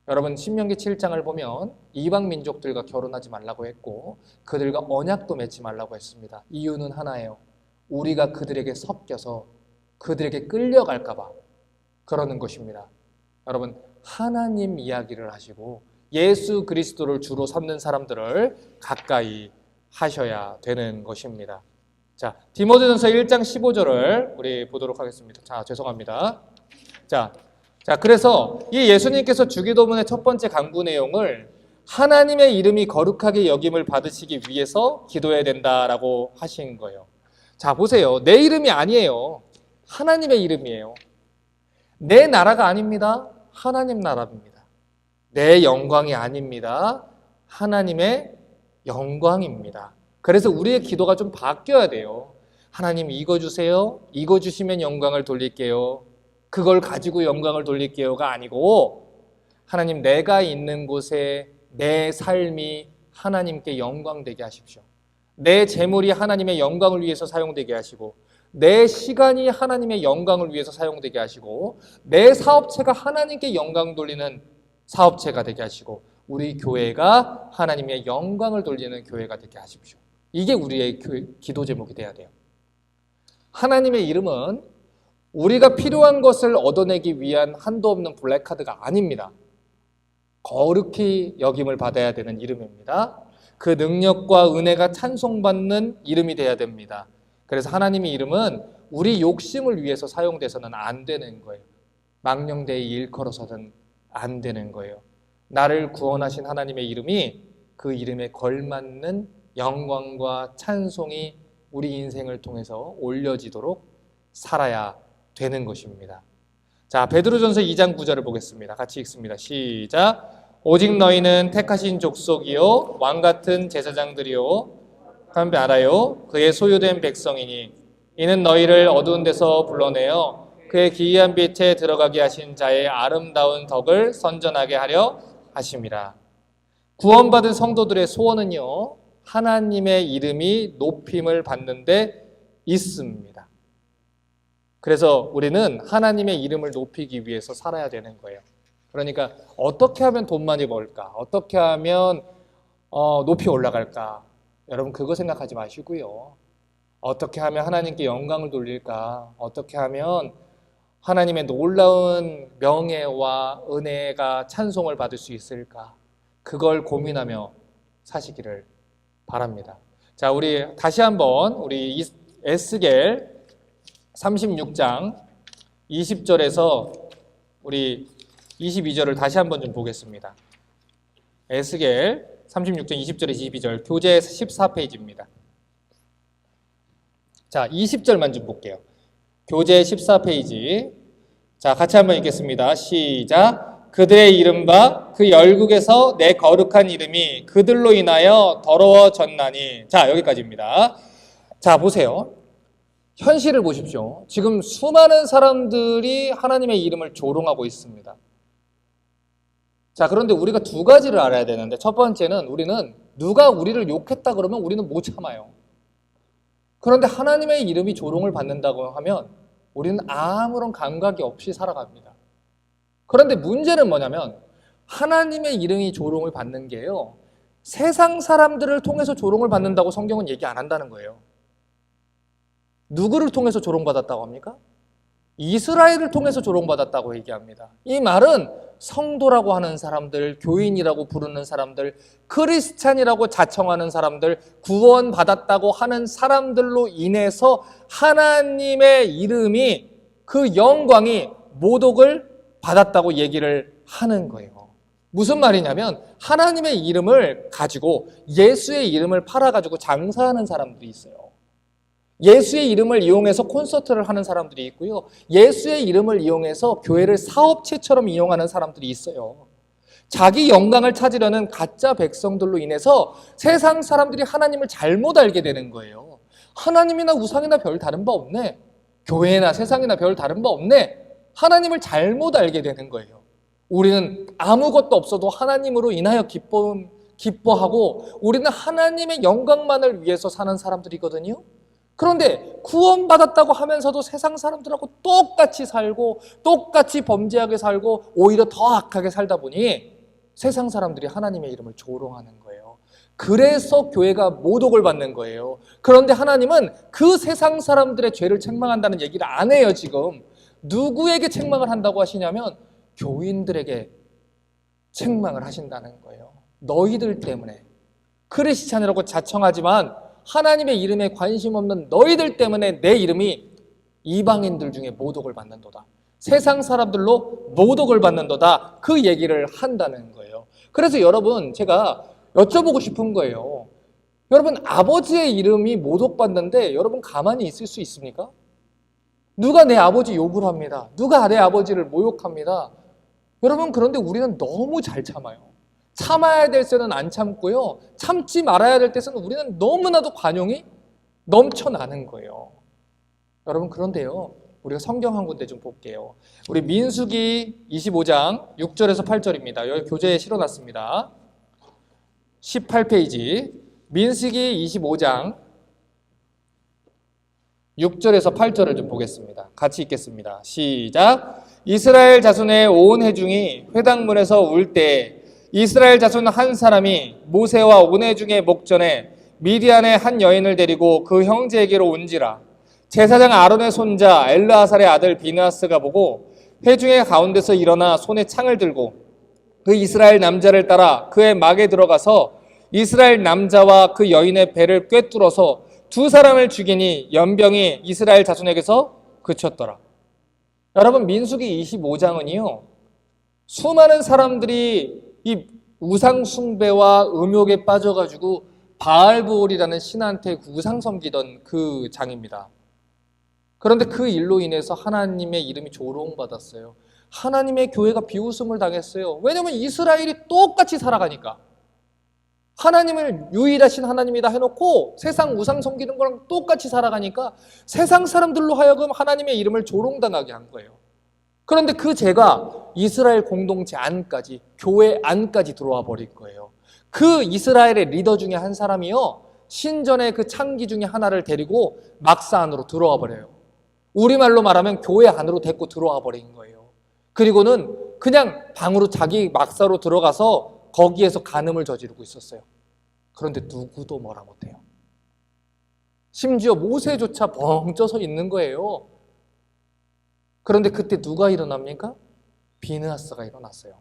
여러분 신명기 7장을 보면 이방 민족들과 결혼하지 말라고 했고 그들과 언약도 맺지 말라고 했습니다. 이유는 하나예요. 우리가 그들에게 섞여서 그들에게 끌려갈까 봐 그러는 것입니다. 여러분 하나님 이야기를 하시고 예수 그리스도를 주로 삼는 사람들을 가까이 하셔야 되는 것입니다. 자, 디모데전서 1장 15절을 우리 보도록 하겠습니다. 자, 죄송합니다. 자, 그래서 이 예수님께서 주기도문의 첫 번째 강구 내용을 하나님의 이름이 거룩하게 여김을 받으시기 위해서 기도해야 된다라고 하신 거예요. 자, 보세요. 내 이름이 아니에요. 하나님의 이름이에요. 내 나라가 아닙니다. 하나님 나라입니다. 내 영광이 아닙니다. 하나님의 영광입니다. 그래서 우리의 기도가 좀 바뀌어야 돼요. 하나님 이거 주세요. 이거 주시면 영광을 돌릴게요. 그걸 가지고 영광을 돌릴게요가 아니고 하나님 내가 있는 곳에 내 삶이 하나님께 영광되게 하십시오. 내 재물이 하나님의 영광을 위해서 사용되게 하시고 내 시간이 하나님의 영광을 위해서 사용되게 하시고 내 사업체가 하나님께 영광 돌리는 사업체가 되게 하시고 우리 교회가 하나님의 영광을 돌리는 교회가 되게 하십시오. 이게 우리의 기도 제목이 돼야 돼요. 하나님의 이름은 우리가 필요한 것을 얻어내기 위한 한도 없는 블랙카드가 아닙니다. 거룩히 여김을 받아야 되는 이름입니다. 그 능력과 은혜가 찬송받는 이름이 돼야 됩니다. 그래서 하나님의 이름은 우리 욕심을 위해서 사용돼서는 안 되는 거예요. 망령되이 일컬어서는 안 되는 거예요. 나를 구원하신 하나님의 이름이 그 이름에 걸맞는 영광과 찬송이 우리 인생을 통해서 올려지도록 살아야 되는 것입니다. 자, 베드로전서 2장 9절을 보겠습니다. 같이 읽습니다. 시작. 오직 너희는 택하신 족속이요 왕같은 제사장들이요 하나님 알아요. 그의 소유된 백성이니 이는 너희를 어두운 데서 불러내어 그의 기이한 빛에 들어가게 하신 자의 아름다운 덕을 선전하게 하려 하심이라. 구원받은 성도들의 소원은요, 하나님의 이름이 높임을 받는 데 있습니다. 그래서 우리는 하나님의 이름을 높이기 위해서 살아야 되는 거예요. 그러니까 어떻게 하면 돈 많이 벌까? 어떻게 하면 높이 올라갈까? 여러분 그거 생각하지 마시고요. 어떻게 하면 하나님께 영광을 돌릴까? 어떻게 하면 하나님의 놀라운 명예와 은혜가 찬송을 받을 수 있을까? 그걸 고민하며 사시기를 바랍니다. 자, 우리 다시 한번 우리 에스겔 36장 20절에서 우리 22절을 다시 한번 좀 보겠습니다. 에스겔 36장 20절에서 22절 교재 14페이지입니다. 자, 20절만 좀 볼게요. 교재 14페이지. 자, 같이 한번 읽겠습니다. 시작. 그들의 이름과 그 열국에서 내 거룩한 이름이 그들로 인하여 더러워졌나니. 자, 여기까지입니다. 자, 보세요. 현실을 보십시오. 지금 수많은 사람들이 하나님의 이름을 조롱하고 있습니다. 자, 그런데 우리가 두 가지를 알아야 되는데, 첫 번째는 우리는 누가 우리를 욕했다 그러면 우리는 못 참아요. 그런데 하나님의 이름이 조롱을 받는다고 하면 우리는 아무런 감각이 없이 살아갑니다. 그런데 문제는 뭐냐면 하나님의 이름이 조롱을 받는 게요, 세상 사람들을 통해서 조롱을 받는다고 성경은 얘기 안 한다는 거예요. 누구를 통해서 조롱받았다고 합니까? 이스라엘을 통해서 조롱받았다고 얘기합니다. 이 말은 성도라고 하는 사람들, 교인이라고 부르는 사람들, 크리스찬이라고 자청하는 사람들, 구원받았다고 하는 사람들로 인해서 하나님의 이름이, 그 영광이 모독을 받았다고 얘기를 하는 거예요. 무슨 말이냐면 하나님의 이름을 가지고 예수의 이름을 팔아가지고 장사하는 사람들이 있어요. 예수의 이름을 이용해서 콘서트를 하는 사람들이 있고요. 예수의 이름을 이용해서 교회를 사업체처럼 이용하는 사람들이 있어요. 자기 영광을 찾으려는 가짜 백성들로 인해서 세상 사람들이 하나님을 잘못 알게 되는 거예요. 하나님이나 우상이나 별 다른 바 없네. 교회나 세상이나 별 다른 바 없네. 하나님을 잘못 알게 되는 거예요. 우리는 아무것도 없어도 하나님으로 인하여 기뻐하고 우리는 하나님의 영광만을 위해서 사는 사람들이거든요. 그런데 구원받았다고 하면서도 세상 사람들하고 똑같이 살고 똑같이 범죄하게 살고 오히려 더 악하게 살다 보니 세상 사람들이 하나님의 이름을 조롱하는 거예요. 그래서 교회가 모독을 받는 거예요. 그런데 하나님은 그 세상 사람들의 죄를 책망한다는 얘기를 안 해요. 지금 누구에게 책망을 한다고 하시냐면 교인들에게 책망을 하신다는 거예요. 너희들 때문에, 크리스찬이라고 자청하지만 하나님의 이름에 관심 없는 너희들 때문에 내 이름이 이방인들 중에 모독을 받는도다. 세상 사람들로 모독을 받는도다. 그 얘기를 한다는 거예요. 그래서 여러분, 제가 여쭤보고 싶은 거예요. 여러분, 아버지의 이름이 모독받는데 여러분 가만히 있을 수 있습니까? 누가 내 아버지 욕을 합니다. 누가 내 아버지를 모욕합니다. 여러분, 그런데 우리는 너무 잘 참아요. 참아야 될 때는 안 참고요. 참지 말아야 될 때는 우리는 너무나도 관용이 넘쳐나는 거예요. 여러분, 그런데요, 우리가 성경 한 군데 좀 볼게요. 우리 민수기 25장 6절에서 8절입니다. 여기 교재에 실어놨습니다. 18페이지 민수기 25장 6절에서 8절을 좀 보겠습니다. 같이 읽겠습니다. 시작. 이스라엘 자손의 온 회중이 회당문에서 울 때 이스라엘 자손 한 사람이 모세와 온회 중의 목전에 미디안의 한 여인을 데리고 그 형제에게로 온지라. 제사장 아론의 손자 엘르아살의 아들 비느하스가 보고 회중의 가운데서 일어나 손에 창을 들고 그 이스라엘 남자를 따라 그의 막에 들어가서 이스라엘 남자와 그 여인의 배를 꿰뚫어서 두 사람을 죽이니 연병이 이스라엘 자손에게서 그쳤더라. 여러분, 민수기 25장은요, 수많은 사람들이 이 우상 숭배와 음욕에 빠져가지고 바알브올이라는 신한테 우상 섬기던 그 장입니다. 그런데 그 일로 인해서 하나님의 이름이 조롱받았어요. 하나님의 교회가 비웃음을 당했어요. 왜냐하면 이스라엘이 똑같이 살아가니까. 하나님을 유일하신 하나님이다 해놓고 세상 우상 섬기는 거랑 똑같이 살아가니까 세상 사람들로 하여금 하나님의 이름을 조롱당하게 한 거예요. 그런데 그 죄가 이스라엘 공동체 안까지, 교회 안까지 들어와 버릴 거예요. 그 이스라엘의 리더 중에 한 사람이요, 신전의 그 창기 중에 하나를 데리고 막사 안으로 들어와 버려요. 우리말로 말하면 교회 안으로 데리고 들어와 버린 거예요. 그리고는 그냥 방으로 자기 막사로 들어가서 거기에서 간음을 저지르고 있었어요. 그런데 누구도 뭐라 못해요. 심지어 모세조차 벙쪄서 있는 거예요. 그런데 그때 누가 일어납니까? 비느하스가 일어났어요.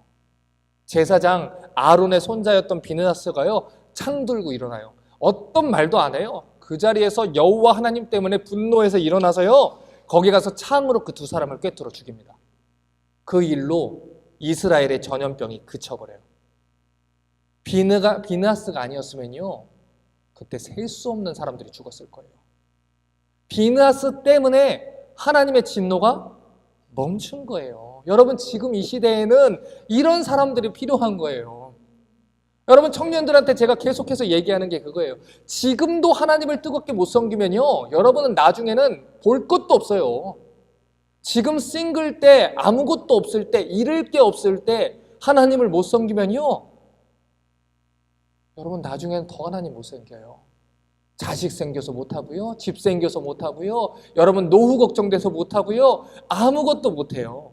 제사장 아론의 손자였던 비느하스가요, 창 들고 일어나요. 어떤 말도 안 해요. 그 자리에서 여호와 하나님 때문에 분노해서 일어나서요, 거기 가서 창으로 그 두 사람을 꿰뚫어 죽입니다. 그 일로 이스라엘의 전염병이 그쳐버려요. 비느하스가 아니었으면요, 그때 셀 수 없는 사람들이 죽었을 거예요. 비느하스 때문에 하나님의 진노가 멈춘 거예요. 여러분, 지금 이 시대에는 이런 사람들이 필요한 거예요. 여러분, 청년들한테 제가 계속해서 얘기하는 게 그거예요. 지금도 하나님을 뜨겁게 못 섬기면요, 여러분은 나중에는 볼 것도 없어요. 지금 싱글 때, 아무것도 없을 때, 잃을 게 없을 때 하나님을 못 섬기면요, 여러분 나중에는 더 하나님 못 섬겨요. 자식 생겨서 못하고요, 집 생겨서 못하고요, 여러분 노후 걱정돼서 못하고요, 아무것도 못해요.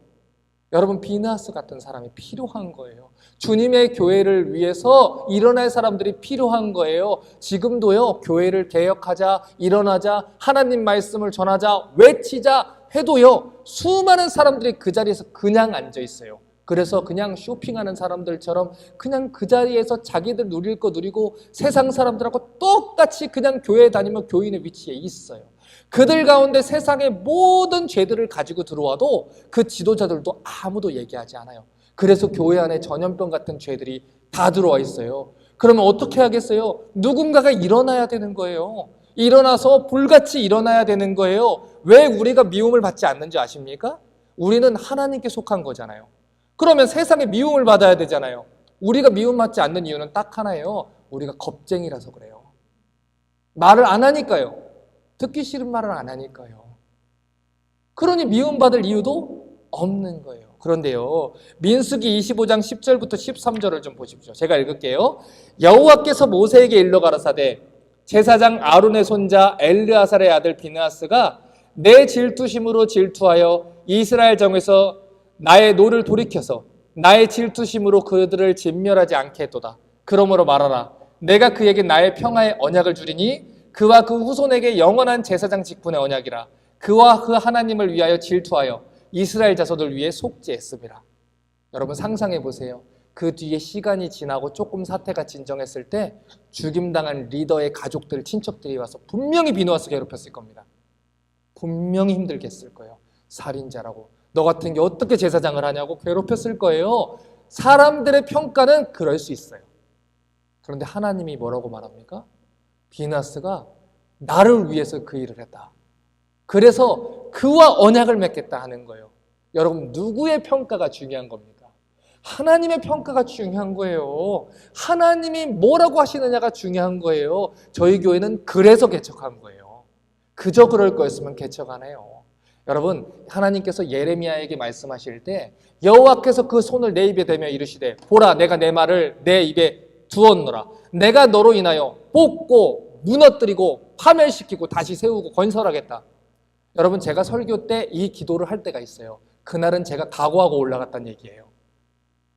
여러분, 비느하스 같은 사람이 필요한 거예요. 주님의 교회를 위해서 일어날 사람들이 필요한 거예요. 지금도요, 교회를 개혁하자, 일어나자, 하나님 말씀을 전하자, 외치자 해도요, 수많은 사람들이 그 자리에서 그냥 앉아 있어요. 그래서 그냥 쇼핑하는 사람들처럼 그냥 그 자리에서 자기들 누릴 거 누리고 세상 사람들하고 똑같이 그냥 교회에 다니면 교인의 위치에 있어요. 그들 가운데 세상의 모든 죄들을 가지고 들어와도 그 지도자들도 아무도 얘기하지 않아요. 그래서 교회 안에 전염병 같은 죄들이 다 들어와 있어요. 그러면 어떻게 하겠어요? 누군가가 일어나야 되는 거예요. 일어나서 불같이 일어나야 되는 거예요. 왜 우리가 미움을 받지 않는지 아십니까? 우리는 하나님께 속한 거잖아요. 그러면 세상에 미움을 받아야 되잖아요. 우리가 미움받지 않는 이유는 딱 하나예요. 우리가 겁쟁이라서 그래요. 말을 안 하니까요. 듣기 싫은 말을 안 하니까요. 그러니 미움받을 이유도 없는 거예요. 그런데요, 민수기 25장 10절부터 13절을 좀 보십시오. 제가 읽을게요. 여호와께서 모세에게 일러 가라사대 제사장 아론의 손자 엘르아살의 아들 비느하스가 내 질투심으로 질투하여 이스라엘 정에서 나의 노를 돌이켜서 나의 질투심으로 그들을 진멸하지 않게 했도다. 그러므로 말하라. 내가 그에게 나의 평화의 언약을 주리니 그와 그 후손에게 영원한 제사장 직분의 언약이라. 그와 그 하나님을 위하여 질투하여 이스라엘 자손을 위해 속죄했습니다. 여러분, 상상해 보세요. 그 뒤에 시간이 지나고 조금 사태가 진정했을 때 죽임당한 리더의 가족들, 친척들이 와서 분명히 비느하스 괴롭혔을 겁니다. 분명히 힘들게 했을 거예요. 살인자라고, 너 같은 게 어떻게 제사장을 하냐고 괴롭혔을 거예요. 사람들의 평가는 그럴 수 있어요. 그런데 하나님이 뭐라고 말합니까? 비느하스가 나를 위해서 그 일을 했다. 그래서 그와 언약을 맺겠다 하는 거예요. 여러분, 누구의 평가가 중요한 겁니까? 하나님의 평가가 중요한 거예요. 하나님이 뭐라고 하시느냐가 중요한 거예요. 저희 교회는 그래서 개척한 거예요. 그저 그럴 거였으면 개척 안 해요. 여러분, 하나님께서 예레미야에게 말씀하실 때 여호와께서 그 손을 내 입에 대며 이르시되 보라, 내가 내 말을 내 입에 두었노라. 내가 너로 인하여 뽑고 무너뜨리고 파멸시키고 다시 세우고 건설하겠다. 여러분, 제가 설교 때 이 기도를 할 때가 있어요. 그날은 제가 각오하고 올라갔다는 얘기예요.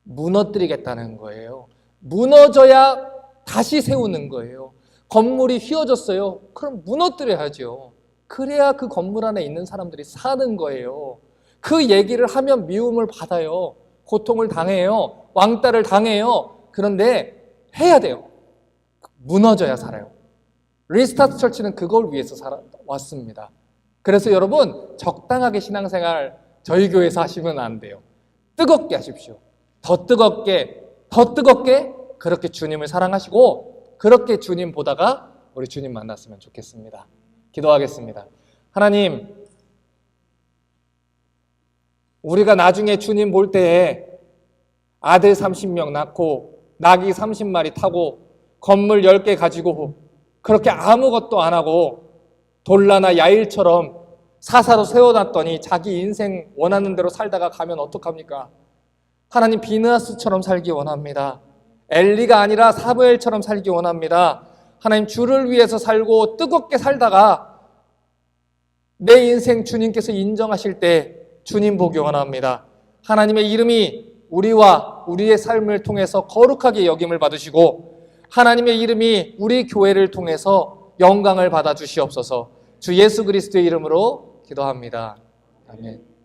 무너뜨리겠다는 거예요. 무너져야 다시 세우는 거예요. 건물이 휘어졌어요. 그럼 무너뜨려야죠. 그래야 그 건물 안에 있는 사람들이 사는 거예요. 그 얘기를 하면 미움을 받아요. 고통을 당해요. 왕따를 당해요. 그런데 해야 돼요. 무너져야 살아요. 리스타트 처치는 그걸 위해서 왔습니다. 그래서 여러분, 적당하게 신앙생활 저희 교회에서 하시면 안 돼요. 뜨겁게 하십시오. 더 뜨겁게 그렇게 주님을 사랑하시고 그렇게 주님 보다가 우리 주님 만났으면 좋겠습니다. 기도하겠습니다. 하나님, 우리가 나중에 주님 볼 때에 아들 30명 낳고 나귀 30마리 타고 건물 10개 가지고 그렇게 아무것도 안 하고 돌라나 야일처럼 사사로 세워놨더니 자기 인생 원하는 대로 살다가 가면 어떡합니까? 하나님, 비느하스처럼 살기 원합니다. 엘리가 아니라 사무엘처럼 살기 원합니다. 하나님, 주를 위해서 살고 뜨겁게 살다가 내 인생 주님께서 인정하실 때 주님 보기 원합니다. 하나님의 이름이 우리와 우리의 삶을 통해서 거룩하게 여김을 받으시고 하나님의 이름이 우리 교회를 통해서 영광을 받아 주시옵소서. 주 예수 그리스도의 이름으로 기도합니다. 아멘.